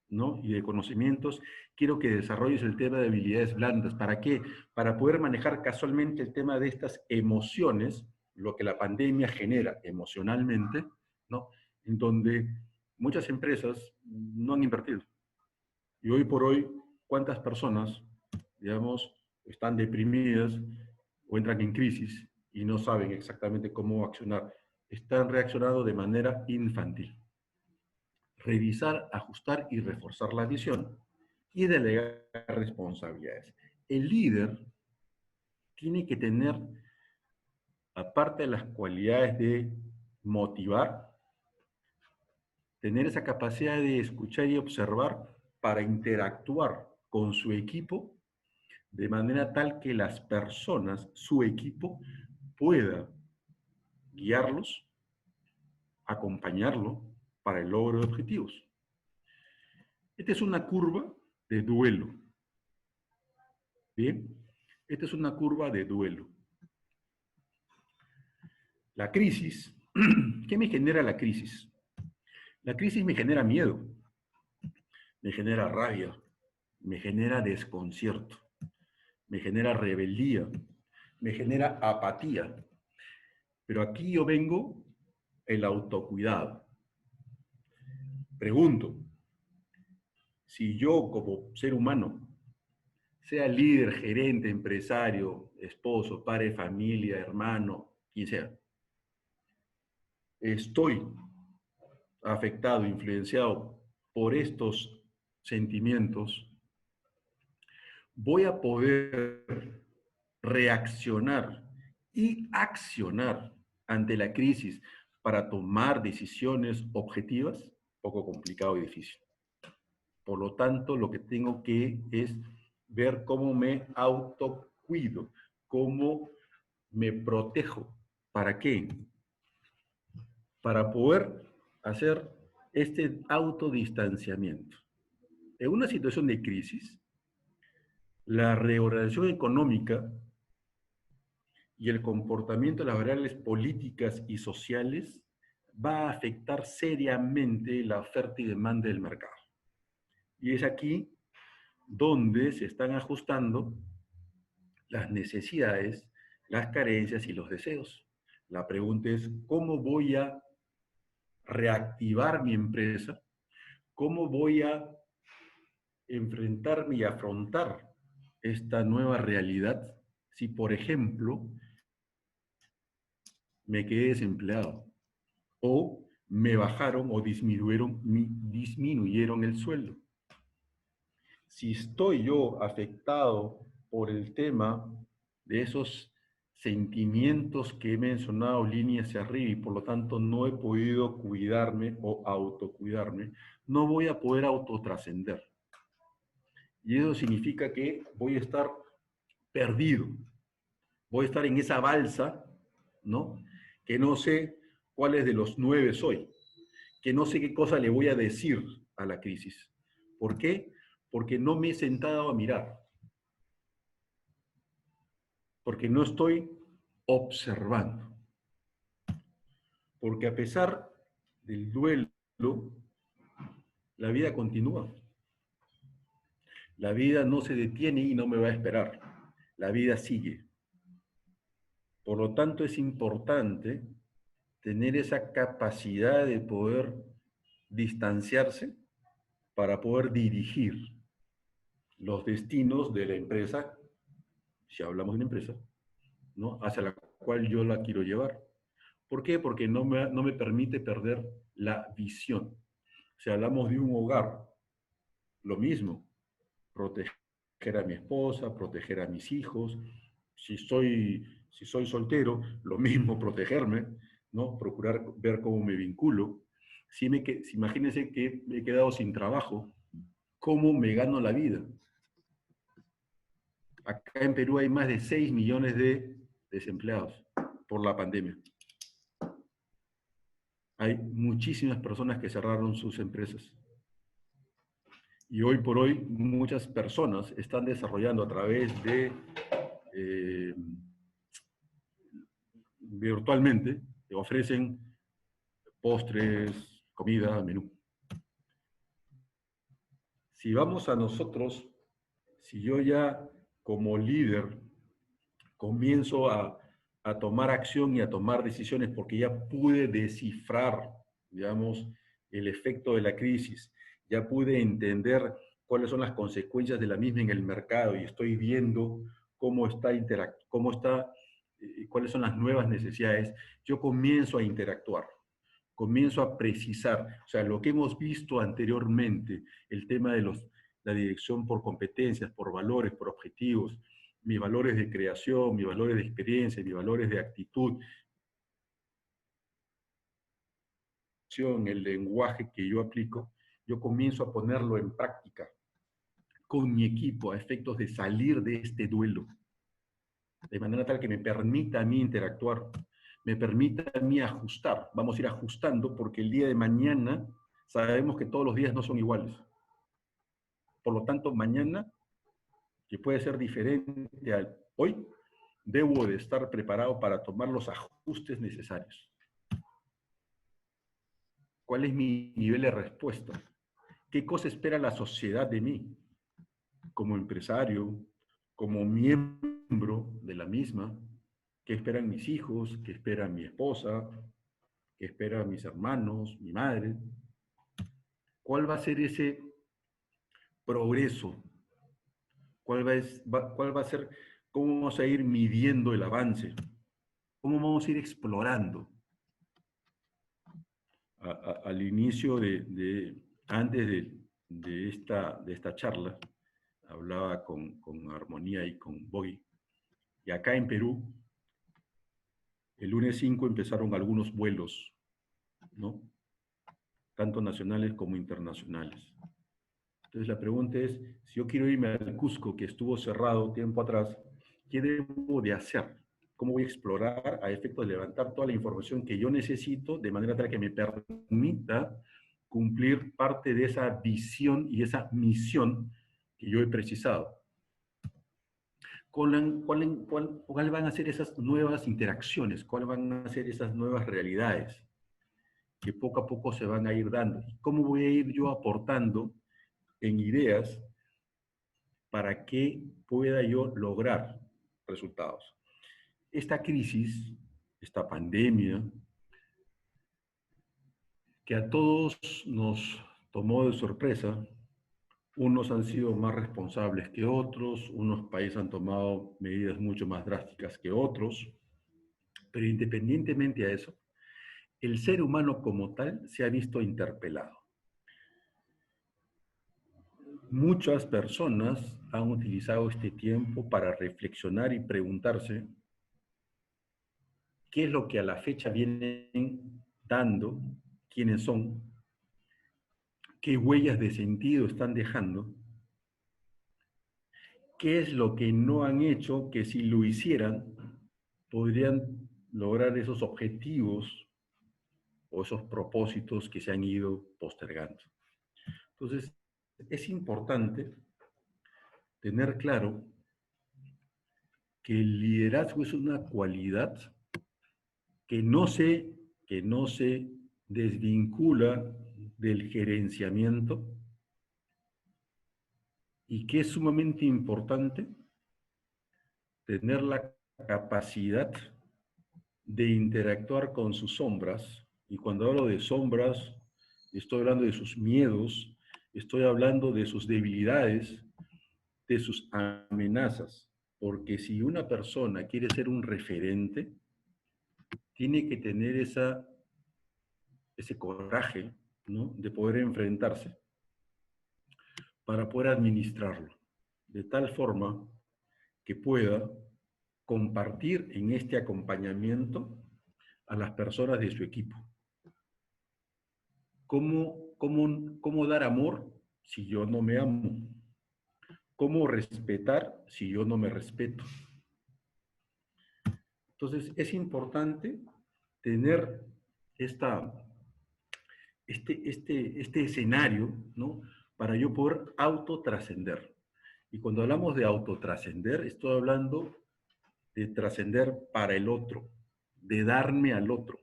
¿no? Y de conocimientos, quiero que desarrolles el tema de habilidades blandas. ¿Para qué? Para poder manejar casualmente el tema de estas emociones, lo que la pandemia genera emocionalmente, ¿no? En donde muchas empresas no han invertido. Y hoy por hoy, ¿cuántas personas, digamos, están deprimidas o entran en crisis y no saben exactamente cómo accionar? Están reaccionando de manera infantil. Revisar, ajustar y reforzar la visión y delegar responsabilidades. El líder tiene que tener, aparte de las cualidades de motivar, tener esa capacidad de escuchar y observar para interactuar con su equipo de manera tal que las personas, su equipo, pueda guiarlos, acompañarlo para el logro de objetivos. Esta es una curva de duelo. ¿Bien? Esta es una curva de duelo. La crisis, ¿qué me genera la crisis? La crisis me genera miedo, me genera rabia, me genera desconcierto, me genera rebeldía, me genera apatía. Pero aquí yo vengo el autocuidado. Pregunto, si yo como ser humano, sea líder, gerente, empresario, esposo, padre de familia, hermano, quien sea, estoy afectado, influenciado por estos sentimientos, voy a poder reaccionar y accionar ante la crisis para tomar decisiones objetivas, poco complicado y difícil. Por lo tanto, lo que tengo que es ver cómo me autocuido, cómo me protejo. ¿Para qué? Para poder hacer este autodistanciamiento. En una situación de crisis, la reorganización económica y el comportamiento de las variables políticas y sociales va a afectar seriamente la oferta y demanda del mercado. Y es aquí donde se están ajustando las necesidades, las carencias y los deseos. La pregunta es, ¿cómo voy a reactivar mi empresa? ¿Cómo voy a enfrentarme y afrontar esta nueva realidad si, por ejemplo, me quedé desempleado o me bajaron o disminuyeron el sueldo? Si estoy yo afectado por el tema de esos sentimientos que he mencionado línea hacia arriba y por lo tanto no he podido cuidarme o autocuidarme, no voy a poder autotrascender. Y eso significa que voy a estar perdido. Voy a estar en esa balsa, ¿no? Que no sé cuáles de los 9 soy. Que no sé qué cosa le voy a decir a la crisis. ¿Por qué? Porque no me he sentado a mirar. Porque no estoy observando. Porque a pesar del duelo, la vida continúa. La vida no se detiene y no me va a esperar. La vida sigue. Por lo tanto, es importante tener esa capacidad de poder distanciarse para poder dirigir los destinos de la empresa, si hablamos de una empresa, ¿no? Hacia la cual yo la quiero llevar. ¿Por qué? Porque no me permite perder la visión. Si hablamos de un hogar, lo mismo, proteger a mi esposa, proteger a mis hijos. Si soy soltero, lo mismo, protegerme, ¿no? Procurar ver cómo me vinculo. Si imagínense que me he quedado sin trabajo, ¿cómo me gano la vida? Acá en Perú hay más de 6 millones de desempleados. por la pandemia. Hay muchísimas personas que cerraron sus empresas. Y hoy por hoy muchas personas están desarrollando a través de virtualmente, te ofrecen postres, comida, menú. Si vamos a nosotros, si yo ya como líder comienzo a tomar acción y a tomar decisiones porque ya pude descifrar, digamos, el efecto de la crisis, ya pude entender cuáles son las consecuencias de la misma en el mercado y estoy viendo cuáles son las nuevas necesidades, yo comienzo a interactuar, comienzo a precisar, o sea, lo que hemos visto anteriormente, el tema de la dirección por competencias, por valores, por objetivos, mis valores de creación, mis valores de experiencia, mis valores de actitud, el lenguaje que yo aplico, yo comienzo a ponerlo en práctica con mi equipo a efectos de salir de este duelo, de manera tal que me permita a mí interactuar, me permita a mí ajustar. Vamos a ir ajustando porque el día de mañana sabemos que todos los días no son iguales. Por lo tanto, mañana, que puede ser diferente a hoy, debo de estar preparado para tomar los ajustes necesarios. ¿Cuál es mi nivel de respuesta? ¿Qué cosa espera la sociedad de mí? Como empresario, como miembro de la misma, ¿qué esperan mis hijos? ¿Qué espera mi esposa? ¿Qué esperan mis hermanos? ¿Mi madre? ¿Cuál va a ser ese progreso? ¿Cuál va a ser, cómo vamos a ir midiendo el avance? ¿Cómo vamos a ir explorando? Al inicio antes de esta charla, hablaba con Armonía y con Boy, y acá en Perú, el lunes 5 empezaron algunos vuelos, ¿no? Tanto nacionales como internacionales. Entonces la pregunta es, si yo quiero irme al Cusco, que estuvo cerrado tiempo atrás, ¿qué debo de hacer? ¿Cómo voy a explorar a efecto de levantar toda la información que yo necesito de manera tal que me permita cumplir parte de esa visión y esa misión que yo he precisado? ¿Cuál van a ser esas nuevas interacciones? ¿Cuáles van a ser esas nuevas realidades que poco a poco se van a ir dando? ¿Y cómo voy a ir yo aportando en ideas para que pueda yo lograr resultados? Esta crisis, esta pandemia, que a todos nos tomó de sorpresa, unos han sido más responsables que otros, unos países han tomado medidas mucho más drásticas que otros, pero independientemente a eso, el ser humano como tal se ha visto interpelado. Muchas personas han utilizado este tiempo para reflexionar y preguntarse qué es lo que a la fecha vienen dando, quiénes son, qué huellas de sentido están dejando, qué es lo que no han hecho que si lo hicieran podrían lograr esos objetivos o esos propósitos que se han ido postergando. Entonces, es importante tener claro que el liderazgo es una cualidad que no se desvincula del gerenciamiento y que es sumamente importante tener la capacidad de interactuar con sus sombras. Y cuando hablo de sombras, estoy hablando de sus miedos, estoy hablando de sus debilidades, de sus amenazas. Porque si una persona quiere ser un referente, tiene que tener ese coraje, ¿no?, de poder enfrentarse para poder administrarlo, de tal forma que pueda compartir en este acompañamiento a las personas de su equipo. ¿Cómo dar amor si yo no me amo? ¿Cómo respetar si yo no me respeto? Entonces, es importante tener este escenario, ¿no? Para yo poder autotrascender. Y cuando hablamos de autotrascender, estoy hablando de trascender para el otro, de darme al otro,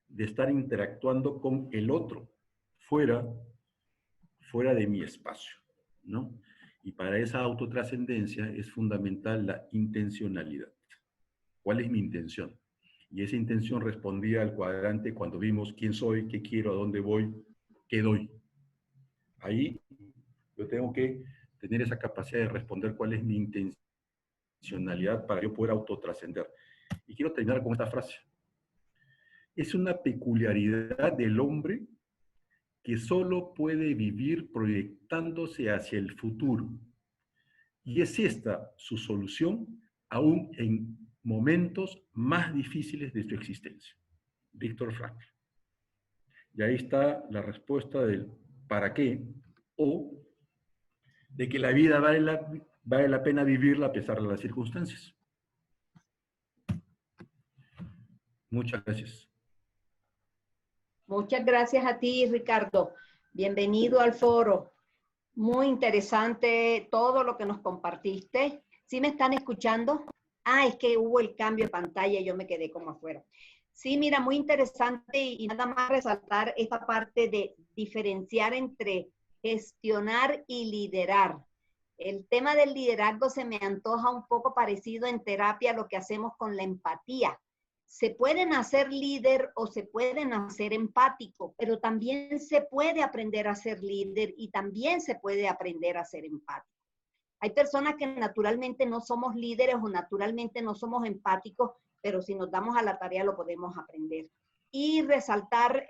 de estar interactuando con el otro, fuera de mi espacio, ¿no? Y para esa autotrascendencia es fundamental la intencionalidad. ¿Cuál es mi intención? Y esa intención respondía al cuadrante cuando vimos quién soy, qué quiero, a dónde voy, qué doy. Ahí yo tengo que tener esa capacidad de responder cuál es mi intencionalidad para yo poder autotrascender. Y quiero terminar con esta frase. Es una peculiaridad del hombre que solo puede vivir proyectándose hacia el futuro. Y es esta su solución aún en momentos más difíciles de su existencia. Víctor Frankl. Y ahí está la respuesta del para qué, o de que la vida vale la pena vivirla a pesar de las circunstancias. Muchas gracias. Muchas gracias a ti, Ricardo. Bienvenido al foro. Muy interesante todo lo que nos compartiste. ¿Sí me están escuchando? Ah, es que hubo el cambio de pantalla y yo me quedé como afuera. Sí, mira, muy interesante y nada más resaltar esta parte de diferenciar entre gestionar y liderar. El tema del liderazgo se me antoja un poco parecido en terapia a lo que hacemos con la empatía. Se puede nacer líder o se puede nacer empático, pero también se puede aprender a ser líder y también se puede aprender a ser empático. Hay personas que naturalmente no somos líderes o naturalmente no somos empáticos, pero si nos damos a la tarea lo podemos aprender. Y resaltar,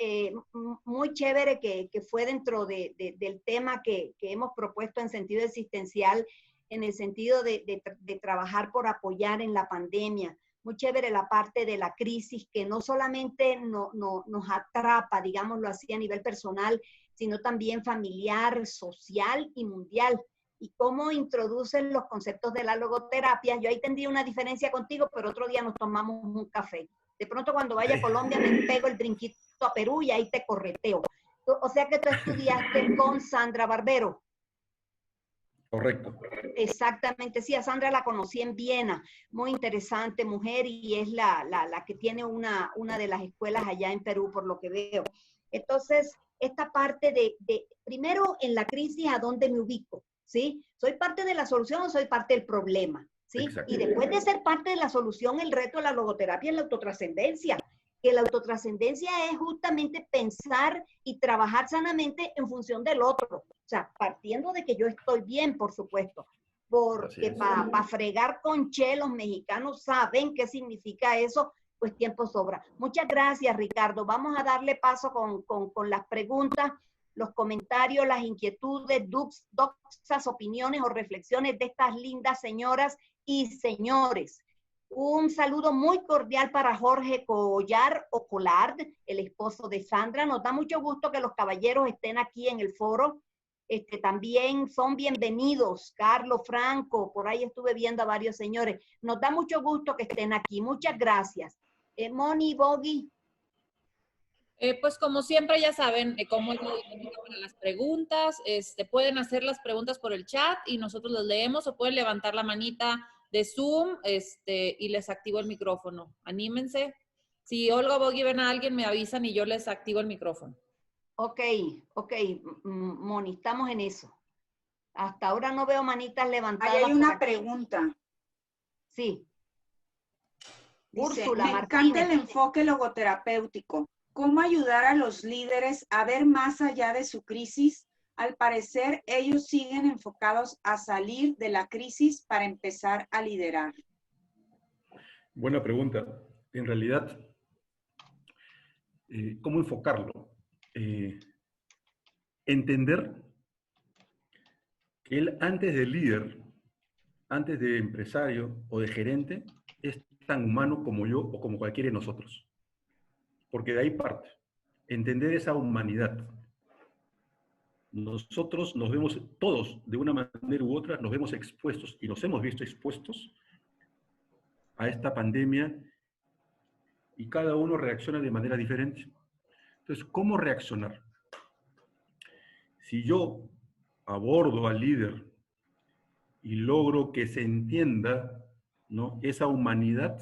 muy chévere que fue dentro del tema que hemos propuesto en sentido existencial, en el sentido de trabajar por apoyar en la pandemia. Muy chévere la parte de la crisis que no solamente nos atrapa, digámoslo así, a nivel personal, sino también familiar, social y mundial. Y cómo introducen los conceptos de la logoterapia. Yo ahí tendría una diferencia contigo, pero otro día nos tomamos un café. De pronto cuando vaya a Colombia me pego el brinquito a Perú y ahí te correteo. O sea que tú estudiaste con Sandra Barbero. Correcto. Exactamente, sí, a Sandra la conocí en Viena, muy interesante mujer y es la que tiene una de las escuelas allá en Perú, por lo que veo. Entonces, esta parte de primero en la crisis, ¿a dónde me ubico? ¿Sí? ¿Soy parte de la solución o soy parte del problema? ¿Sí? Y después de ser parte de la solución, el reto de la logoterapia es la autotrascendencia. Que la autotrascendencia es justamente pensar y trabajar sanamente en función del otro. O sea, partiendo de que yo estoy bien, por supuesto. Porque para fregar con che, los mexicanos saben qué significa eso, pues tiempo sobra. Muchas gracias, Ricardo. Vamos a darle paso con las preguntas, los comentarios, las inquietudes, doxas, opiniones o reflexiones de estas lindas señoras y señores. Un saludo muy cordial para Jorge Collar o Collard, el esposo de Sandra. Nos da mucho gusto que los caballeros estén aquí en el foro. También son bienvenidos, Carlos Franco, por ahí estuve viendo a varios señores. Nos da mucho gusto que estén aquí. Muchas gracias. Moni, Bogi. Pues como siempre ya saben cómo es la dinámica para las preguntas. Pueden hacer las preguntas por el chat y nosotros las leemos o pueden levantar la manita de Zoom y les activo el micrófono. Anímense. Si Olga o Bogi ven a alguien, me avisan y yo les activo el micrófono. Ok, Moni, estamos en eso. Hasta ahora no veo manitas levantadas. Ahí hay una pregunta. Sí. Dice, Úrsula me Martínez. encanta el enfoque logoterapéutico. ¿Cómo ayudar a los líderes a ver más allá de su crisis? Al parecer, ellos siguen enfocados a salir de la crisis para empezar a liderar. Buena pregunta. En realidad, ¿cómo enfocarlo? Entender que él, antes de líder, antes de empresario o de gerente, es tan humano como yo o como cualquiera de nosotros. Porque de ahí parte. Entender esa humanidad. Nosotros nos vemos, todos, de una manera u otra, nos vemos expuestos y nos hemos visto expuestos a esta pandemia y cada uno reacciona de manera diferente. Entonces, ¿cómo reaccionar? Si yo abordo al líder y logro que se entienda, ¿no?, esa humanidad,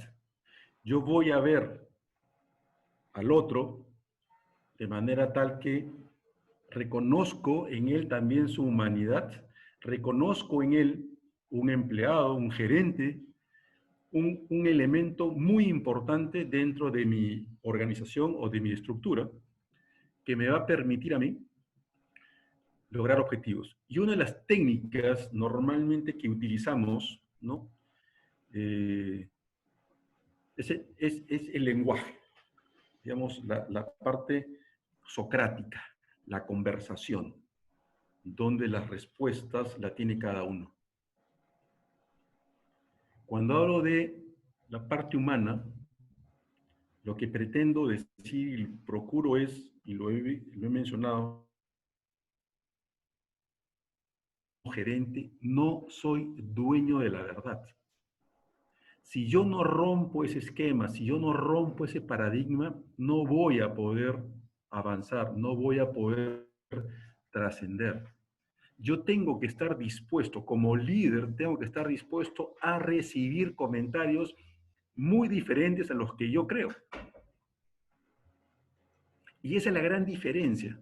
yo voy a ver al otro de manera tal que reconozco en él también su humanidad, reconozco en él un empleado, un gerente, un elemento muy importante dentro de mi organización o de mi estructura que me va a permitir a mí lograr objetivos. Y una de las técnicas normalmente que utilizamos, ¿no?, es el lenguaje, digamos, la parte socrática, la conversación, donde las respuestas la tiene cada uno. Cuando hablo de la parte humana, lo que pretendo decir y procuro es, y lo he mencionado, gerente, no soy dueño de la verdad. Si yo no rompo ese esquema, si yo no rompo ese paradigma, no voy a poder avanzar, no voy a poder trascender. Yo tengo que estar dispuesto, como líder, tengo que estar dispuesto a recibir comentarios muy diferentes a los que yo creo. Y esa es la gran diferencia.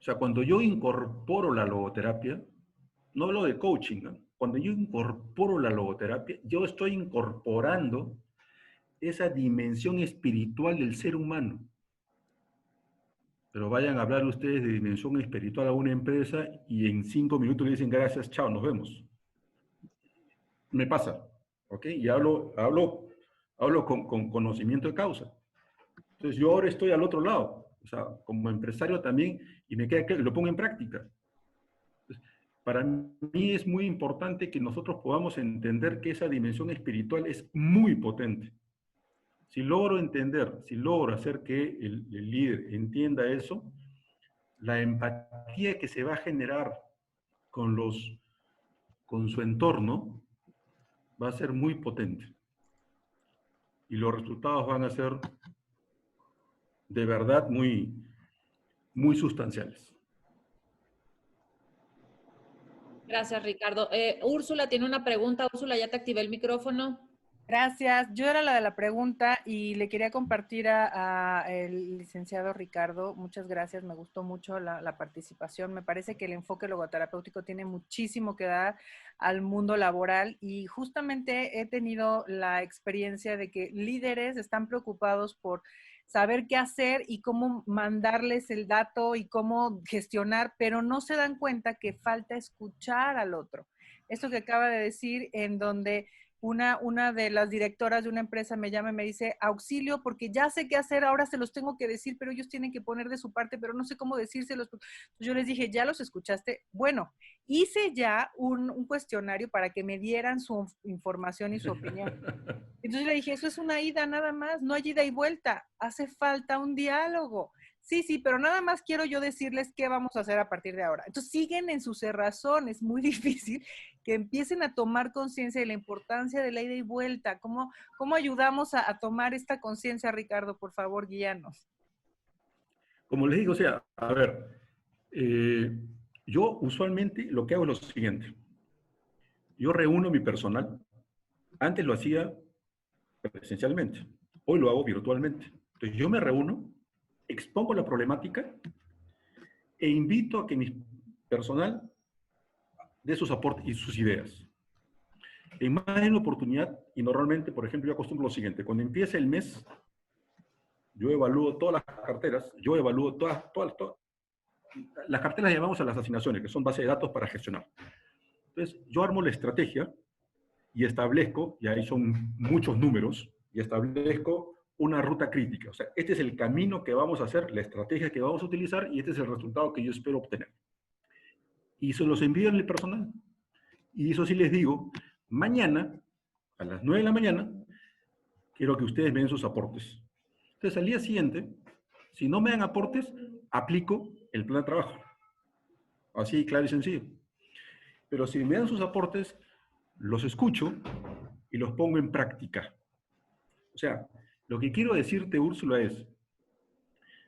O sea, cuando yo incorporo la logoterapia, no hablo de coaching, ¿no? Cuando yo incorporo la logoterapia, yo estoy incorporando esa dimensión espiritual del ser humano. Pero vayan a hablar ustedes de dimensión espiritual a una empresa y en 5 minutos le dicen gracias, chao, nos vemos. Me pasa, ¿ok? Y hablo con conocimiento de causa. Entonces yo ahora estoy al otro lado, o sea, como empresario también, y me queda que lo pongo en práctica. Entonces, para mí es muy importante que nosotros podamos entender que esa dimensión espiritual es muy potente. Si logro entender, si logro hacer que el líder entienda eso, la empatía que se va a generar con su entorno va a ser muy potente. Y los resultados van a ser de verdad muy, muy sustanciales. Gracias, Ricardo. Úrsula tiene una pregunta. Úrsula, ya te activé el micrófono. Gracias. Yo era la de la pregunta y le quería compartir a el licenciado Ricardo. Muchas gracias. Me gustó mucho la participación. Me parece que el enfoque logoterapéutico tiene muchísimo que dar al mundo laboral y justamente he tenido la experiencia de que líderes están preocupados por saber qué hacer y cómo mandarles el dato y cómo gestionar, pero no se dan cuenta que falta escuchar al otro. Esto que acaba de decir, en donde una de las directoras de una empresa me llama y me dice, auxilio, porque ya sé qué hacer, ahora se los tengo que decir, pero ellos tienen que poner de su parte, pero no sé cómo decírselos. Yo les dije, ¿ya los escuchaste? Bueno, hice ya un cuestionario para que me dieran su información y su opinión. Entonces le dije, eso es una ida nada más, no hay ida y vuelta, hace falta un diálogo. Sí, pero nada más quiero yo decirles qué vamos a hacer a partir de ahora. Entonces siguen en su cerrazón, es muy difícil que empiecen a tomar conciencia de la importancia de la ida y vuelta. ¿Cómo ayudamos a tomar esta conciencia, Ricardo? Por favor, guíanos. Como les digo, o sea, a ver, yo usualmente lo que hago es lo siguiente. Yo reúno mi personal. Antes lo hacía presencialmente. Hoy lo hago virtualmente. Entonces yo me reúno, expongo la problemática e invito a que mi personal dé sus aportes y sus ideas. En más de una oportunidad, y normalmente, por ejemplo, yo acostumbro lo siguiente. Cuando empieza el mes, yo evalúo todas las carteras, yo evalúo todas las carteras, llamamos a las asignaciones, que son base de datos para gestionar. Entonces, yo armo la estrategia y establezco, y ahí son muchos números, y establezco una ruta crítica. O sea, este es el camino que vamos a hacer, la estrategia que vamos a utilizar, y este es el resultado que yo espero obtener. Y se los envío en el personal. Y eso sí les digo, mañana, a las 9 de la mañana, quiero que ustedes me den sus aportes. Entonces, al día siguiente, si no me dan aportes, aplico el plan de trabajo. Así, claro y sencillo. Pero si me dan sus aportes, los escucho y los pongo en práctica. O sea, Lo que quiero decirte, Úrsula, es,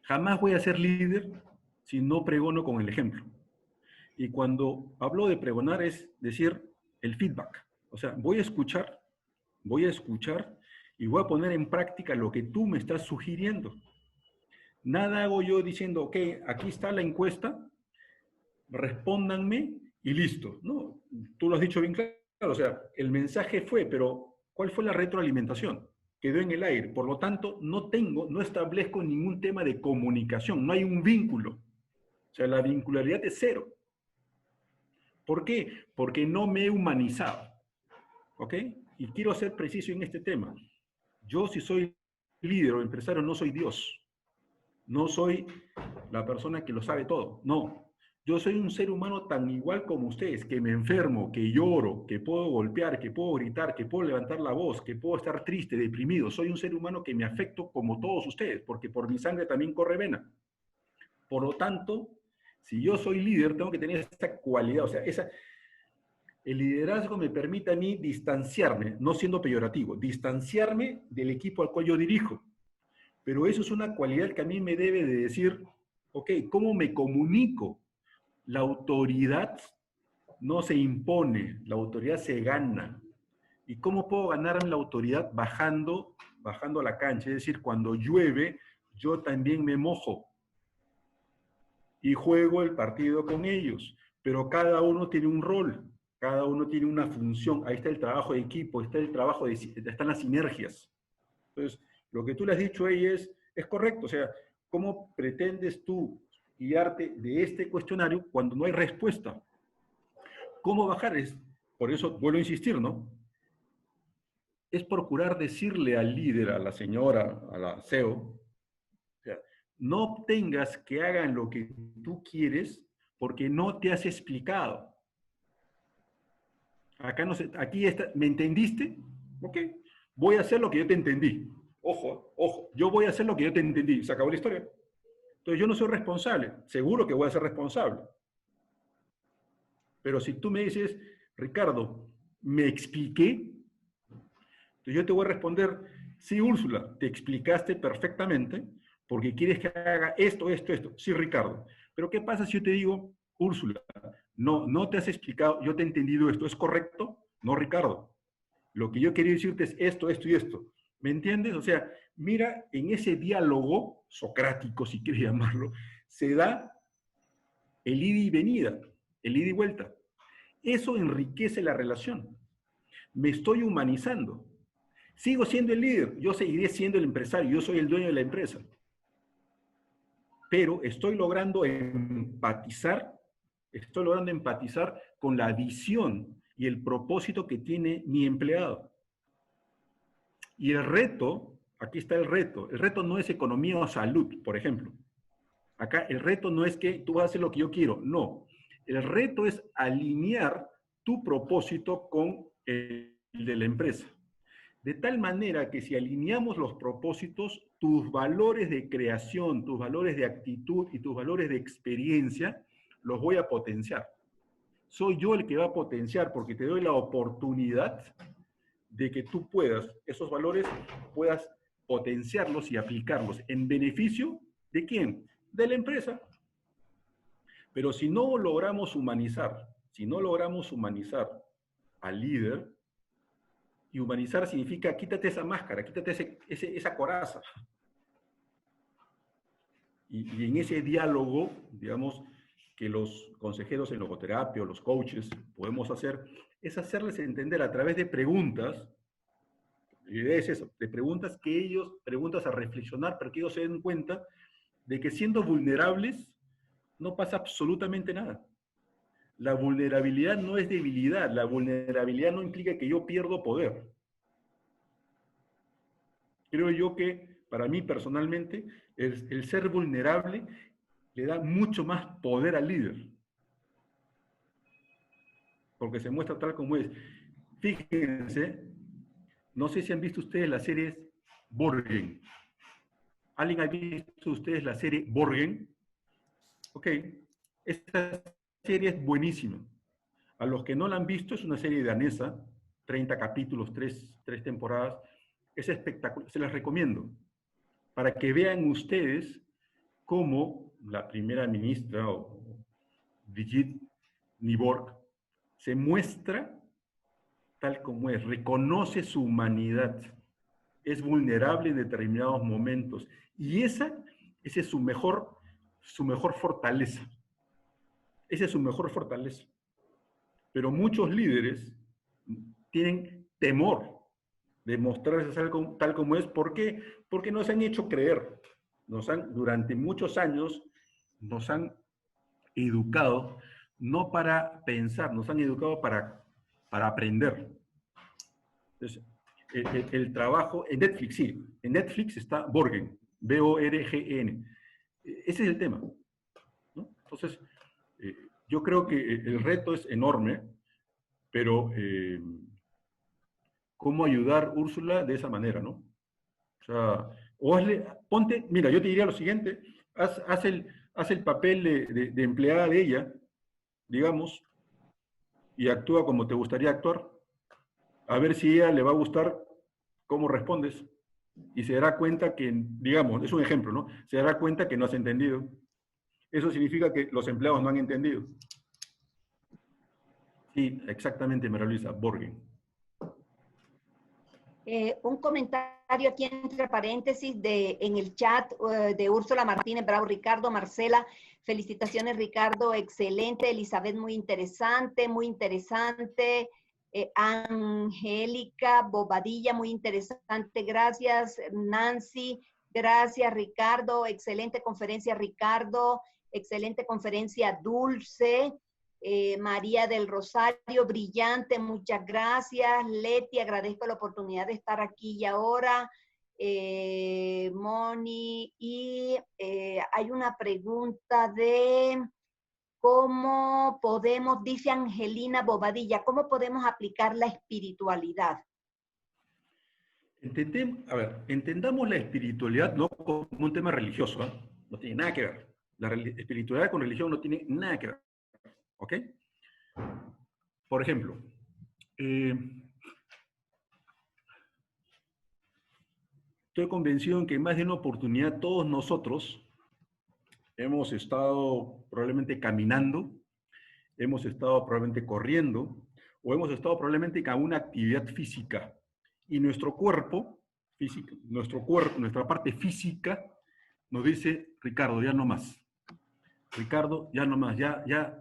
jamás voy a ser líder si no pregono con el ejemplo. Y cuando hablo de pregonar es decir el feedback. O sea, voy a escuchar y voy a poner en práctica lo que tú me estás sugiriendo. Nada hago yo diciendo, ok, aquí está la encuesta, respóndanme y listo. No, tú lo has dicho bien claro. O sea, el mensaje fue, pero ¿cuál fue la retroalimentación? Quedó en el aire. Por lo tanto, no establezco ningún tema de comunicación. No hay un vínculo. O sea, la vincularidad es cero. ¿Por qué? Porque no me he humanizado. ¿Ok? Y quiero ser preciso en este tema. Yo, si soy líder o empresario, no soy Dios. No soy la persona que lo sabe todo. No. Yo soy un ser humano tan igual como ustedes, que me enfermo, que lloro, que puedo golpear, que puedo gritar, que puedo levantar la voz, que puedo estar triste, deprimido. Soy un ser humano que me afecto como todos ustedes, porque por mi sangre también corre vena. Por lo tanto, si yo soy líder, tengo que tener esta cualidad, o sea, el liderazgo me permite a mí distanciarme, no siendo peyorativo, distanciarme del equipo al cual yo dirijo. Pero eso es una cualidad que a mí me debe de decir, ok, ¿cómo me comunico? La autoridad no se impone, la autoridad se gana. ¿Y cómo puedo ganarme la autoridad? Bajando a la cancha. Es decir, cuando llueve, yo también me mojo y juego el partido con ellos. Pero cada uno tiene un rol, cada uno tiene una función. Ahí está el trabajo de equipo, están las sinergias. Entonces, lo que tú le has dicho a ella es correcto. O sea, ¿cómo pretendes tú guiarte de este cuestionario cuando no hay respuesta? ¿Cómo bajar? Por eso vuelvo a insistir, ¿no? Es procurar decirle al líder, a la señora, a la CEO, o sea, no obtengas que hagan lo que tú quieres porque no te has explicado. Acá no sé, aquí está, ¿me entendiste? Ok, voy a hacer lo que yo te entendí. Ojo, ojo, yo voy a hacer lo que yo te entendí. Se acabó la historia. Entonces yo no soy responsable. Seguro que voy a ser responsable. Pero si tú me dices, Ricardo, ¿me expliqué? Entonces yo te voy a responder, sí, Úrsula, te explicaste perfectamente porque quieres que haga esto. Sí, Ricardo. Pero ¿qué pasa si yo te digo, Úrsula, no te has explicado, yo te he entendido esto, ¿es correcto? No, Ricardo. Lo que yo quería decirte es esto y esto. ¿Me entiendes? O sea, mira, en ese diálogo socrático, si quieres llamarlo, se da el ida y venida, el ida y vuelta. Eso enriquece la relación. Me estoy humanizando. Sigo siendo el líder, yo seguiré siendo el empresario, yo soy el dueño de la empresa. Pero estoy logrando empatizar con la visión y el propósito que tiene mi empleado. Y el reto, aquí está el reto no es economía o salud, por ejemplo. Acá el reto no es que tú vas a hacer lo que yo quiero, no. El reto es alinear tu propósito con el de la empresa. De tal manera que si alineamos los propósitos, tus valores de creación, tus valores de actitud y tus valores de experiencia, los voy a potenciar. Soy yo el que va a potenciar porque te doy la oportunidad de que tú esos valores, puedas potenciarlos y aplicarlos en beneficio ¿de quién? De la empresa. Pero si no logramos humanizar al líder, y humanizar significa quítate esa máscara, quítate esa coraza. Y en ese diálogo, digamos, que los consejeros en logoterapia o los coaches podemos hacer, es hacerles entender a través de preguntas, la idea es eso, de preguntas a reflexionar, para que ellos se den cuenta de que siendo vulnerables no pasa absolutamente nada. La vulnerabilidad no es debilidad, la vulnerabilidad no implica que yo pierdo poder. Creo yo que, para mí personalmente, el ser vulnerable le da mucho más poder al líder. Porque se muestra tal como es. Fíjense, no sé si han visto ustedes las series Borgen. ¿Alguien ha visto ustedes la serie Borgen? Ok, esta serie es buenísima. A los que no la han visto, es una serie danesa, 30 capítulos, 3 temporadas. Es espectacular, se las recomiendo, para que vean ustedes cómo la primera ministra, o Brigitte Niborg, se muestra tal como es, reconoce su humanidad, es vulnerable en determinados momentos, y esa es su mejor fortaleza. Esa es su mejor fortaleza. Pero muchos líderes tienen temor de mostrarse tal como es. ¿Por qué? Porque nos han hecho creer. Durante muchos años nos han educado no para pensar, nos han educado para aprender. Entonces, el trabajo en Netflix, sí. En Netflix está Borgen, B-O-R-G-E-N. Ese es el tema, ¿no? Entonces, yo creo que el reto es enorme, pero ¿cómo ayudar, Úrsula, de esa manera, no? O sea, ponte, mira, yo te diría lo siguiente, haz el papel de empleada de ella, digamos, y actúa como te gustaría actuar, a ver si a ella le va a gustar cómo respondes, y se dará cuenta que, digamos, es un ejemplo, ¿no? Se dará cuenta que no has entendido. Eso significa que los empleados no han entendido. Sí, exactamente, María Luisa, Borgen. Un comentario aquí entre paréntesis en el chat de Úrsula Martínez, bravo Ricardo, Marcela, felicitaciones Ricardo, excelente, Elizabeth, muy interesante, Angélica Bobadilla, muy interesante, gracias, Nancy, gracias Ricardo, excelente conferencia Ricardo, excelente conferencia Dulce, María del Rosario, brillante, muchas gracias. Leti, agradezco la oportunidad de estar aquí y ahora. Moni, y hay una pregunta de cómo podemos, dice Angelina Bobadilla, ¿cómo podemos aplicar la espiritualidad? Entendamos la espiritualidad no como un tema religioso, ¿eh? No tiene nada que ver. La espiritualidad con religión no tiene nada que ver. ¿Ok? Por ejemplo, estoy convencido en que en más de una oportunidad todos nosotros hemos estado probablemente caminando, hemos estado probablemente corriendo, o hemos estado probablemente con una actividad física. Y nuestro cuerpo, nuestra parte física, nos dice, Ricardo, ya no más. Ricardo, ya no más, ya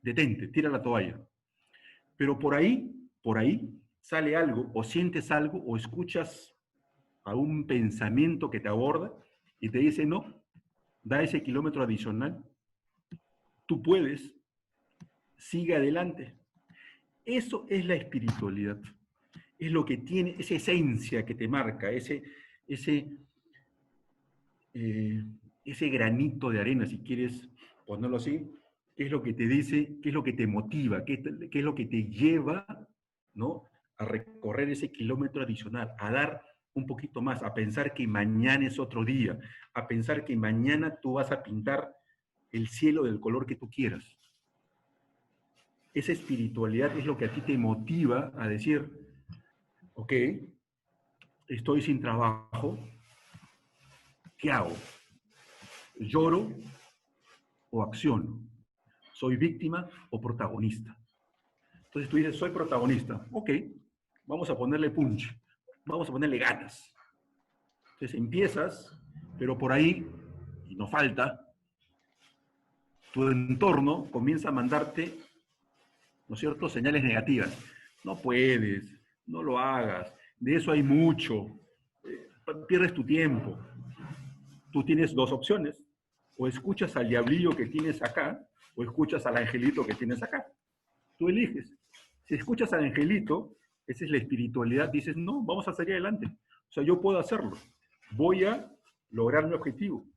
detente, tira la toalla. Pero por ahí sale algo, o sientes algo, o escuchas a un pensamiento que te aborda y te dice, no, da ese kilómetro adicional, tú puedes, sigue adelante. Eso es la espiritualidad. Es lo que tiene, esa esencia que te marca, ese granito de arena, si quieres ponerlo así, qué es lo que te dice, qué es lo que te motiva, qué es lo que te lleva, ¿no?, a recorrer ese kilómetro adicional, a dar un poquito más, a pensar que mañana es otro día, a pensar que mañana tú vas a pintar el cielo del color que tú quieras. Esa espiritualidad es lo que a ti te motiva a decir, ok, estoy sin trabajo, ¿qué hago? ¿Lloro o acciono? ¿Soy víctima o protagonista? Entonces tú dices, soy protagonista. Ok, vamos a ponerle punch, vamos a ponerle ganas. Entonces empiezas, pero por ahí, y no falta, tu entorno comienza a mandarte, ¿no es cierto?, señales negativas. No puedes, no lo hagas, de eso hay mucho, pierdes tu tiempo. Tú tienes dos opciones, o escuchas al diablillo que tienes acá, o escuchas al angelito que tienes acá. Tú eliges. Si escuchas al angelito, esa es la espiritualidad, dices, no, vamos a salir adelante. O sea, yo puedo hacerlo. Voy a lograr mi objetivo.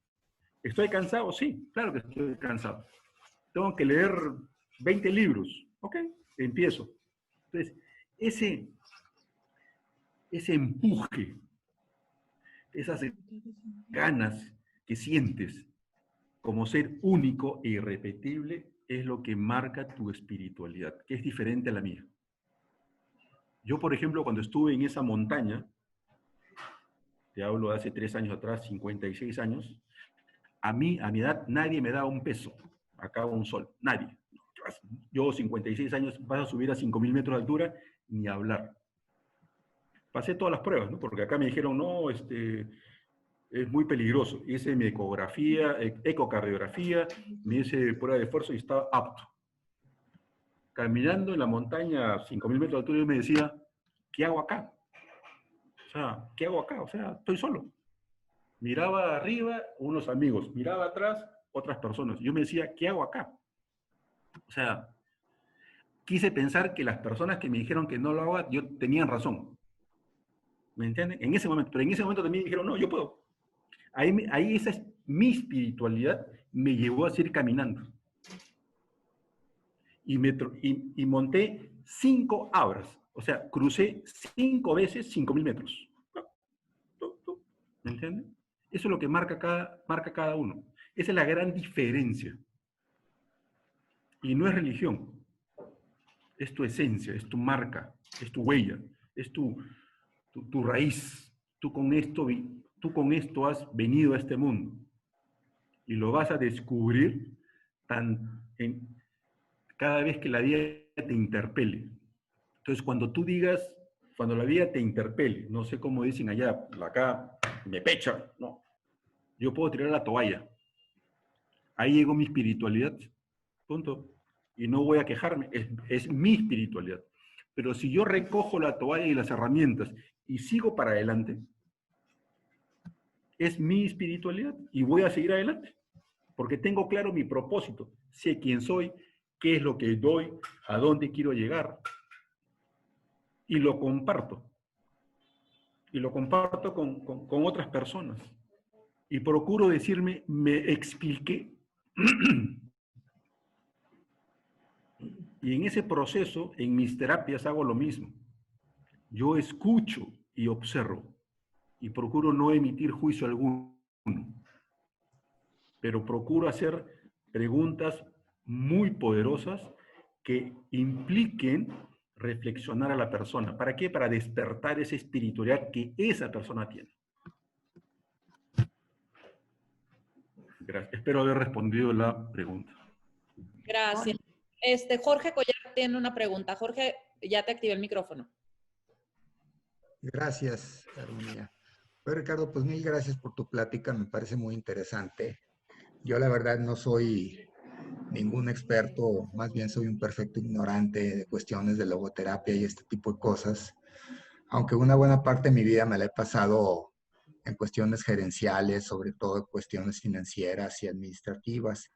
¿Estoy cansado? Sí, claro que estoy cansado. Tengo que leer 20 libros. Ok, empiezo. Entonces, ese empuje, esas ganas que sientes como ser único e irrepetible es lo que marca tu espiritualidad, que es diferente a la mía. Yo, por ejemplo, cuando estuve en esa montaña, te hablo de hace 3 años atrás, 56 años, a mi edad nadie me daba un peso, acá un sol, nadie. Yo 56 años, vas a subir a 5.000 metros de altura, ni hablar. Pasé todas las pruebas, ¿no? Porque acá me dijeron, no, es muy peligroso. Hice mi ecografía, ecocardiografía, me hice prueba de esfuerzo y estaba apto. Caminando en la montaña a 5.000 metros de altura, yo me decía, ¿qué hago acá? O sea, ¿qué hago acá? O sea, estoy solo. Miraba arriba, unos amigos, miraba atrás, otras personas. Yo me decía, ¿qué hago acá? O sea, quise pensar que las personas que me dijeron que no lo haga, yo tenían razón. ¿Me entienden? En ese momento, pero en ese momento también me dijeron, no, yo puedo. Ahí esa es mi espiritualidad, me llevó a seguir caminando. Y monté 5 abras, o sea, crucé 5 veces 5.000 metros. ¿Me entienden? Eso es lo que marca cada uno. Esa es la gran diferencia. Y no es religión, es tu esencia, es tu marca, es tu huella, es tu raíz. Tú con esto has venido a este mundo y lo vas a descubrir cada vez que la vida te interpele. Entonces, cuando la vida te interpele, no sé cómo dicen allá, acá me pecha, no, yo puedo tirar la toalla. Ahí llegó mi espiritualidad, punto. Y no voy a quejarme, es mi espiritualidad. Pero si yo recojo la toalla y las herramientas y sigo para adelante, es mi espiritualidad y voy a seguir adelante. Porque tengo claro mi propósito, sé quién soy, qué es lo que doy, a dónde quiero llegar. Y lo comparto. Y lo comparto con otras personas. Y procuro decirme, me expliqué. Y en ese proceso, en mis terapias hago lo mismo. Yo escucho y observo. Y procuro no emitir juicio alguno. Pero procuro hacer preguntas muy poderosas que impliquen reflexionar a la persona. ¿Para qué? Para despertar esa espiritualidad que esa persona tiene. Gracias. Espero haber respondido la pregunta. Gracias. Jorge Collar tiene una pregunta. Jorge, ya te activé el micrófono. Gracias, Armonía. Pues, Ricardo, pues mil gracias por tu plática, me parece muy interesante. Yo la verdad no soy ningún experto, más bien soy un perfecto ignorante de cuestiones de logoterapia y este tipo de cosas, aunque una buena parte de mi vida me la he pasado en cuestiones gerenciales, sobre todo cuestiones financieras y administrativas.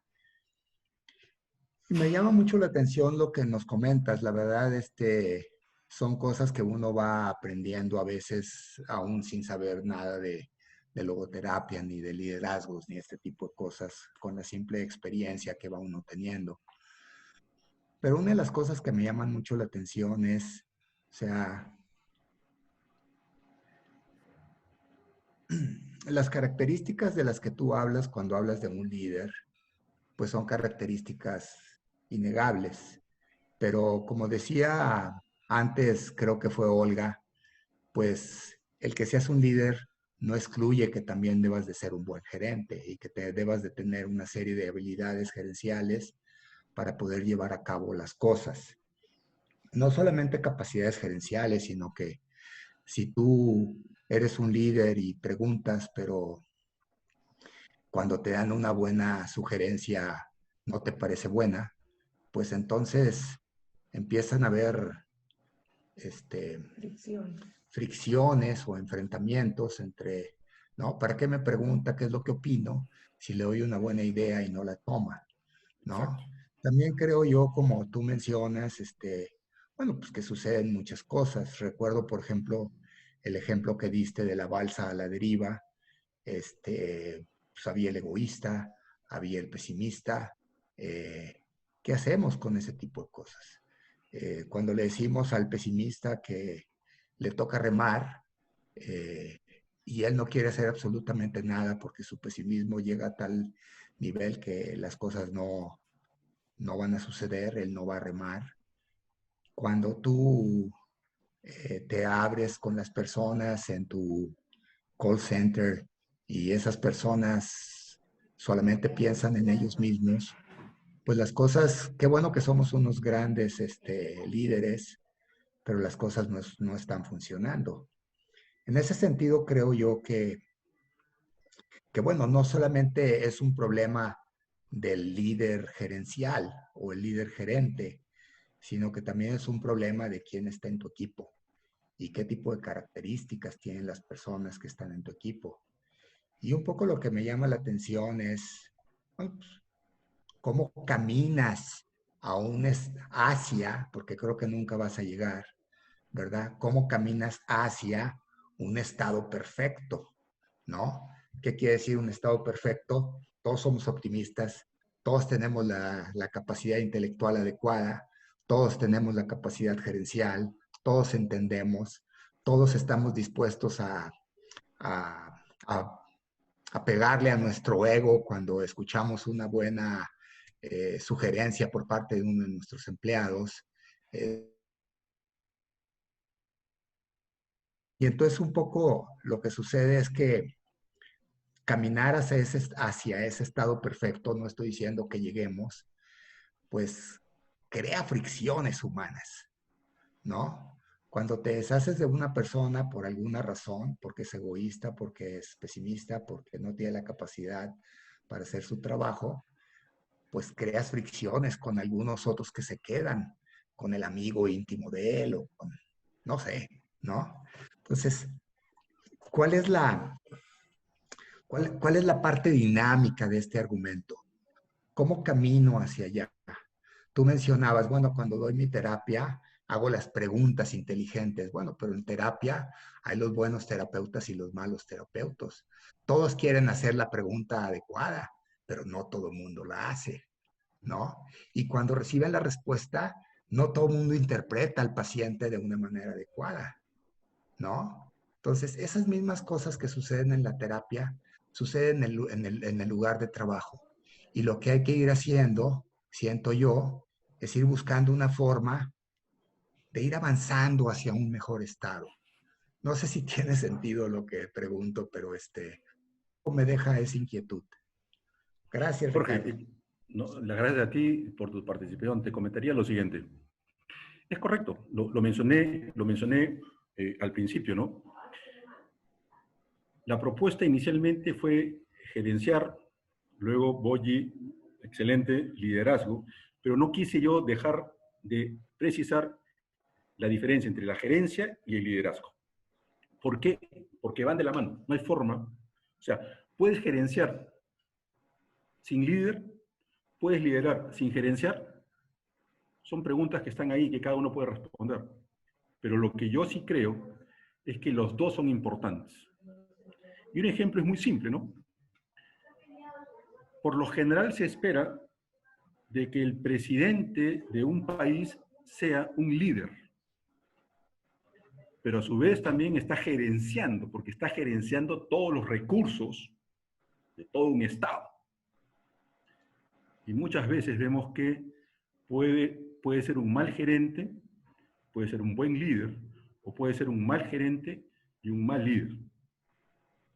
Y me llama mucho la atención lo que nos comentas, la verdad, son cosas que uno va aprendiendo a veces aún sin saber nada de logoterapia, ni de liderazgos, ni este tipo de cosas, con la simple experiencia que va uno teniendo. Pero una de las cosas que me llaman mucho la atención es, o sea, las características de las que tú hablas cuando hablas de un líder, pues son características innegables. Pero como decía antes, creo que fue Olga, pues el que seas un líder no excluye que también debas de ser un buen gerente y que te debas de tener una serie de habilidades gerenciales para poder llevar a cabo las cosas. No solamente capacidades gerenciales, sino que si tú eres un líder y preguntas, pero cuando te dan una buena sugerencia no te parece buena, pues entonces empiezan a haber fricciones o enfrentamientos entre, ¿no? ¿Para qué me pregunta qué es lo que opino si le doy una buena idea y no la toma? ¿No? Exacto. También creo yo, como tú mencionas, bueno, pues que suceden muchas cosas. Recuerdo, por ejemplo, el ejemplo que diste de la balsa a la deriva. Pues había el egoísta, había el pesimista. ¿Qué hacemos con ese tipo de cosas? Cuando le decimos al pesimista que le toca remar y él no quiere hacer absolutamente nada porque su pesimismo llega a tal nivel que las cosas no van a suceder, él no va a remar. Cuando tú te abres con las personas en tu call center y esas personas solamente piensan en ellos mismos, pues las cosas, qué bueno que somos unos grandes líderes, pero las cosas no están funcionando. En ese sentido, creo yo que, bueno, no solamente es un problema del líder gerencial o el líder gerente, sino que también es un problema de quién está en tu equipo y qué tipo de características tienen las personas que están en tu equipo. Y un poco lo que me llama la atención es, bueno, pues, cómo caminas hacia, porque creo que nunca vas a llegar, ¿verdad? Cómo caminas hacia un estado perfecto, ¿no? ¿Qué quiere decir un estado perfecto? Todos somos optimistas, todos tenemos la capacidad intelectual adecuada, todos tenemos la capacidad gerencial, todos entendemos, todos estamos dispuestos a, a pegarle a nuestro ego cuando escuchamos una buena sugerencia por parte de uno de nuestros empleados. Y entonces un poco lo que sucede es que caminar hacia ese estado perfecto, no estoy diciendo que lleguemos, pues crea fricciones humanas, ¿no? Cuando te deshaces de una persona por alguna razón, porque es egoísta, porque es pesimista, porque no tiene la capacidad para hacer su trabajo, pues creas fricciones con algunos otros que se quedan, con el amigo íntimo de él o con, no sé, ¿no? Entonces, ¿cuál es cuál es la parte dinámica de este argumento? ¿Cómo camino hacia allá? Tú mencionabas, bueno, cuando doy mi terapia, hago las preguntas inteligentes. Bueno, pero en terapia hay los buenos terapeutas y los malos terapeutas. Todos quieren hacer la pregunta adecuada, pero no todo el mundo la hace, ¿no? Y cuando reciben la respuesta, no todo el mundo interpreta al paciente de una manera adecuada, ¿no? Entonces, esas mismas cosas que suceden en la terapia, suceden en el lugar de trabajo. Y lo que hay que ir haciendo, siento yo, es ir buscando una forma de ir avanzando hacia un mejor estado. No sé si tiene sentido lo que pregunto, pero me deja esa inquietud. Gracias, Jorge, Ricardo. no, le agradezco a ti por tu participación. Te comentaría lo siguiente. Es correcto, lo mencioné al principio, ¿no? La propuesta inicialmente fue gerenciar, luego Boyi, excelente liderazgo, pero no quise yo dejar de precisar la diferencia entre la gerencia y el liderazgo. ¿Por qué? Porque van de la mano, no hay forma. O sea, puedes gerenciar sin líder, puedes liderar sin gerenciar. Son preguntas que están ahí que cada uno puede responder. Pero lo que yo sí creo es que los dos son importantes. Y un ejemplo es muy simple, ¿no? Por lo general se espera de que el presidente de un país sea un líder, pero a su vez también está gerenciando, porque está gerenciando todos los recursos de todo un Estado. Y muchas veces vemos que puede ser un mal gerente, puede ser un buen líder, o puede ser un mal gerente y un mal líder.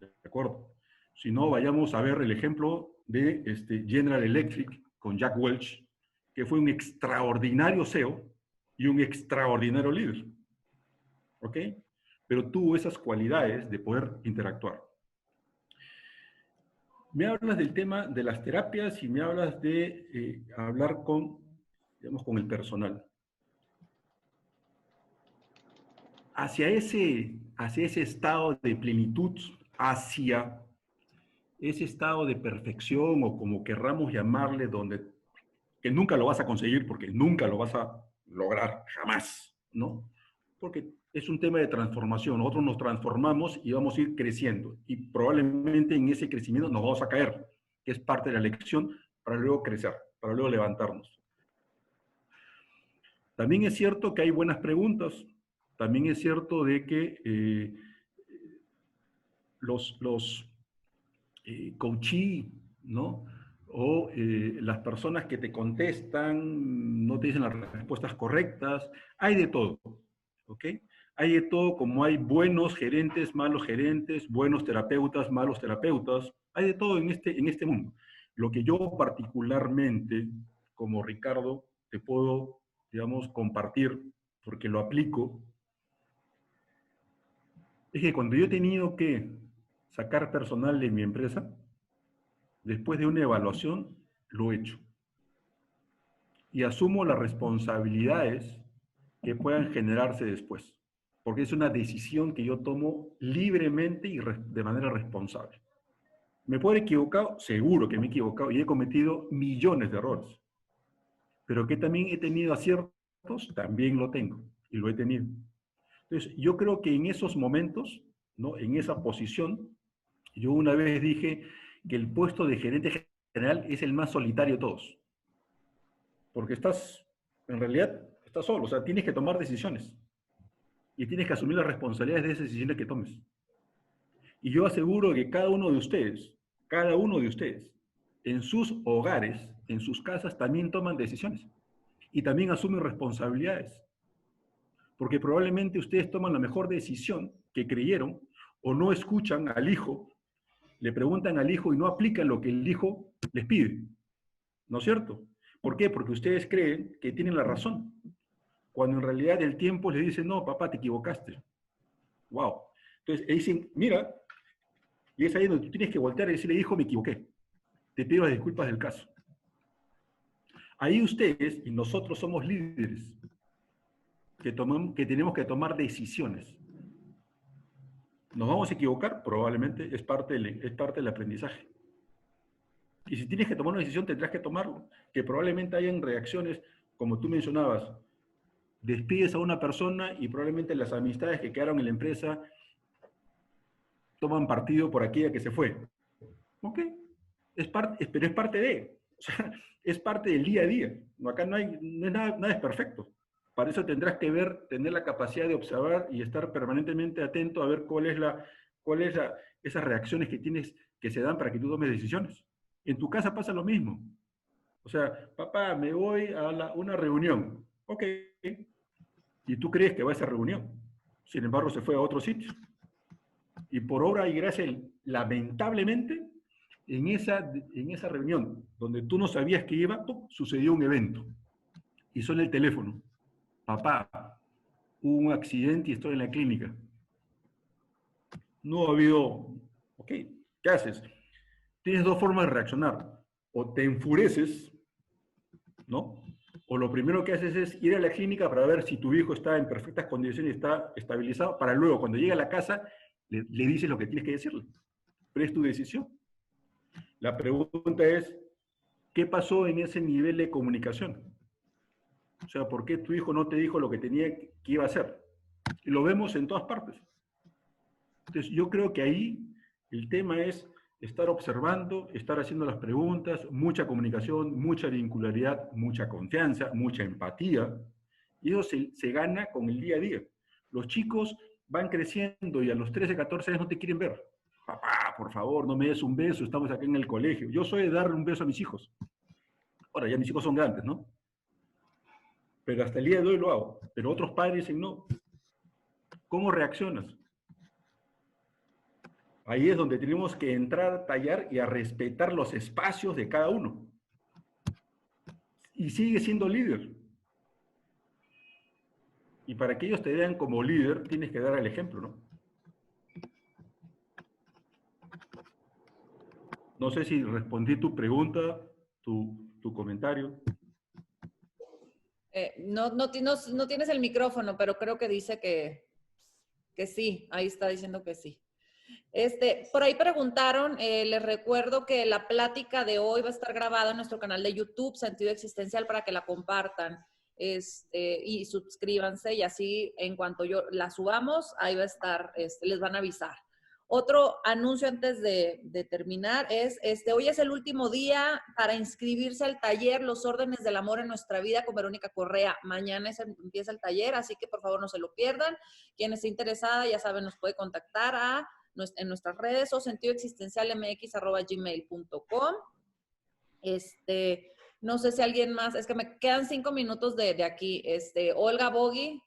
¿De acuerdo? Si no, vayamos a ver el ejemplo de General Electric con Jack Welch, que fue un extraordinario CEO y un extraordinario líder. ¿Ok? Pero tuvo esas cualidades de poder interactuar. Me hablas del tema de las terapias y me hablas de hablar digamos, con el personal. Hacia ese estado de plenitud, hacia ese estado de perfección o como querramos llamarle, que nunca lo vas a conseguir porque nunca lo vas a lograr, jamás, ¿no? Porque es un tema de transformación. Nosotros nos transformamos y vamos a ir creciendo. Y probablemente en ese crecimiento nos vamos a caer, que es parte de la lección para luego crecer, para luego levantarnos. También es cierto que hay buenas preguntas. También es cierto de que los coachí, ¿no? O las personas que te contestan no te dicen las respuestas correctas. Hay de todo, ¿ok? Hay de todo, como hay buenos gerentes, malos gerentes, buenos terapeutas, malos terapeutas. Hay de todo en este mundo. Lo que yo particularmente, como Ricardo, te puedo, digamos, compartir, porque lo aplico, es que cuando yo he tenido que sacar personal de mi empresa, después de una evaluación, lo he hecho. Y asumo las responsabilidades que puedan generarse después, porque es una decisión que yo tomo libremente y de manera responsable. ¿Me puedo haber equivocado? Seguro que me he equivocado y he cometido millones de errores. Pero que también he tenido aciertos, también lo tengo y lo he tenido. Entonces, yo creo que en esos momentos, ¿no? En esa posición, yo una vez dije que el puesto de gerente general es el más solitario de todos. Porque en realidad, estás solo, o sea, tienes que tomar decisiones. Y tienes que asumir las responsabilidades de esas decisiones que tomes. Y yo aseguro que cada uno de ustedes, en sus hogares, en sus casas, también toman decisiones. Y también asumen responsabilidades. Porque probablemente ustedes toman la mejor decisión que creyeron o no escuchan al hijo, le preguntan al hijo y no aplican lo que el hijo les pide. ¿No es cierto? ¿Por qué? Porque ustedes creen que tienen la razón. Cuando en realidad el tiempo les dice, no, papá, te equivocaste. Wow. Entonces, dicen, mira, y es ahí donde tú tienes que voltear y decirle, hijo, me equivoqué. Te pido las disculpas del caso. Ahí ustedes y nosotros somos líderes que tenemos que tomar decisiones. ¿Nos vamos a equivocar? Probablemente es parte del aprendizaje. Y si tienes que tomar una decisión, tendrás que tomarlo. Que probablemente hayan reacciones, como tú mencionabas, despides a una persona y probablemente las amistades que quedaron en la empresa toman partido por aquella que se fue. Ok, pero es parte de, o sea, es parte del día a día. Acá no es nada es perfecto. Para eso tendrás que tener la capacidad de observar y estar permanentemente atento a ver esas reacciones que se dan para que tú tomes decisiones. En tu casa pasa lo mismo. O sea, papá, me voy a una reunión. Ok. Y tú crees que va a esa reunión. Sin embargo, se fue a otro sitio. Y por obra y gracia, lamentablemente, en esa reunión donde tú no sabías que iba, sucedió un evento. Y suena el teléfono. Papá, hubo un accidente y estoy en la clínica. No ha habido... Ok, ¿qué haces? Tienes dos formas de reaccionar. O te enfureces, ¿no? O lo primero que haces es ir a la clínica para ver si tu hijo está en perfectas condiciones y está estabilizado, para luego, cuando llegue a la casa, le dices lo que tienes que decirle. Pero es tu decisión. La pregunta es, ¿qué pasó en ese nivel de comunicación? O sea, ¿por qué tu hijo no te dijo lo que que iba a hacer? Y lo vemos en todas partes. Entonces, yo creo que ahí el tema es estar observando, estar haciendo las preguntas, mucha comunicación, mucha vincularidad, mucha confianza, mucha empatía. Y eso se gana con el día a día. Los chicos van creciendo y a los 13, 14 años no te quieren ver. Papá, por favor, no me des un beso, estamos acá en el colegio. Yo soy de darle un beso a mis hijos. Ahora, ya mis hijos son grandes, ¿no? Pero hasta el día de hoy lo hago. Pero otros padres dicen, no. ¿Cómo reaccionas? Ahí es donde tenemos que entrar a tallar y a respetar los espacios de cada uno. Y sigue siendo líder. Y para que ellos te vean como líder, tienes que dar el ejemplo, ¿no? No sé si respondí tu pregunta, tu comentario. No tienes el micrófono, pero creo que dice que sí. Ahí está diciendo que sí. Por ahí preguntaron, les recuerdo que la plática de hoy va a estar grabada en nuestro canal de YouTube, Sentido Existencial, para que la compartan y suscríbanse, y así en cuanto yo la subamos, ahí va a estar, les van a avisar. Otro anuncio antes de terminar es, hoy es el último día para inscribirse al taller Los órdenes del amor en nuestra vida con Verónica Correa. Mañana empieza el taller, así que por favor no se lo pierdan. Quien esté interesada, ya saben, nos puede contactar en nuestras redes o sentidoexistencialmx@gmail.com. No sé si alguien más, es que me quedan 5 minutos de aquí. Olga, Bogi.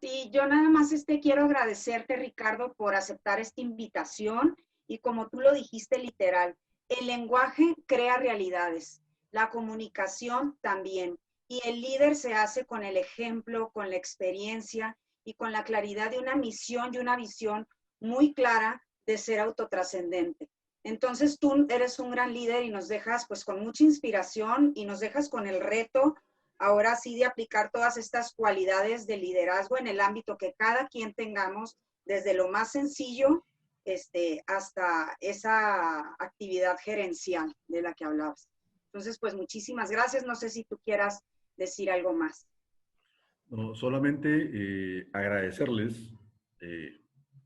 Sí, yo nada más quiero agradecerte, Ricardo, por aceptar esta invitación y como tú lo dijiste literal, el lenguaje crea realidades, la comunicación también, y el líder se hace con el ejemplo, con la experiencia y con la claridad de una misión y una visión muy clara de ser autotrascendente. Entonces tú eres un gran líder y nos dejas pues con mucha inspiración y nos dejas con el reto ahora sí de aplicar todas estas cualidades de liderazgo en el ámbito que cada quien tengamos, desde lo más sencillo hasta esa actividad gerencial de la que hablabas. Entonces, pues muchísimas gracias. No sé si tú quieras decir algo más. No, solamente agradecerles,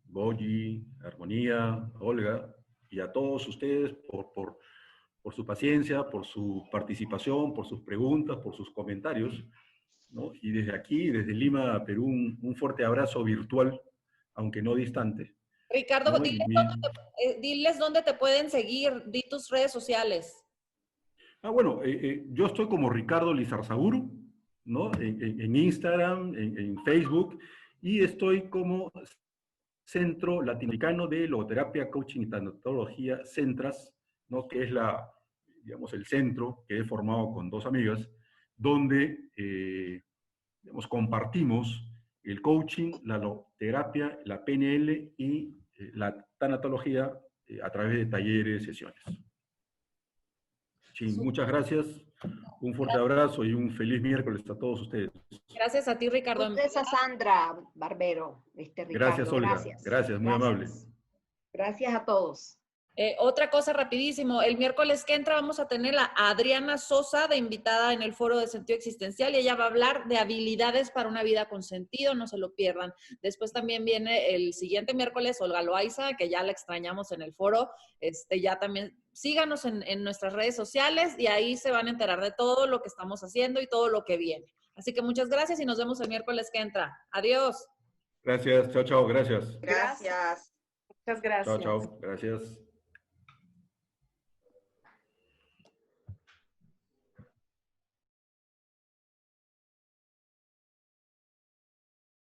Bogi, Armonía, Olga, y a todos ustedes por su paciencia, por su participación, por sus preguntas, por sus comentarios, ¿no? Y desde aquí, desde Lima, Perú, un fuerte abrazo virtual, aunque no distante. Ricardo, ¿no? diles dónde te pueden seguir, di tus redes sociales. Bueno, yo estoy como Ricardo Lizarzaburu, ¿no? En Instagram, en Facebook, y estoy como Centro Latinoamericano de Logoterapia, Coaching y Tanatología, Centras, ¿no? Que es digamos, el centro que he formado con dos amigas, donde digamos, compartimos el coaching, la logoterapia, la PNL y la tanatología a través de talleres, sesiones. Sí, muchas gracias. Un fuerte abrazo y un feliz miércoles a todos ustedes. Gracias a ti, Ricardo. Gracias a Sandra Barbero, Ricardo. Gracias, Olga. Gracias, gracias muy amable. Gracias a todos. Otra cosa rapidísimo, el miércoles que entra vamos a tener a Adriana Sosa de invitada en el foro de sentido existencial y ella va a hablar de habilidades para una vida con sentido, no se lo pierdan. Después también viene el siguiente miércoles Olga Loaiza, que ya la extrañamos en el foro, ya también síganos en nuestras redes sociales y ahí se van a enterar de todo lo que estamos haciendo y todo lo que viene. Así que muchas gracias y nos vemos el miércoles que entra. Adiós. Gracias, chao, chao, gracias. Gracias. Muchas gracias. Chao, chao, gracias.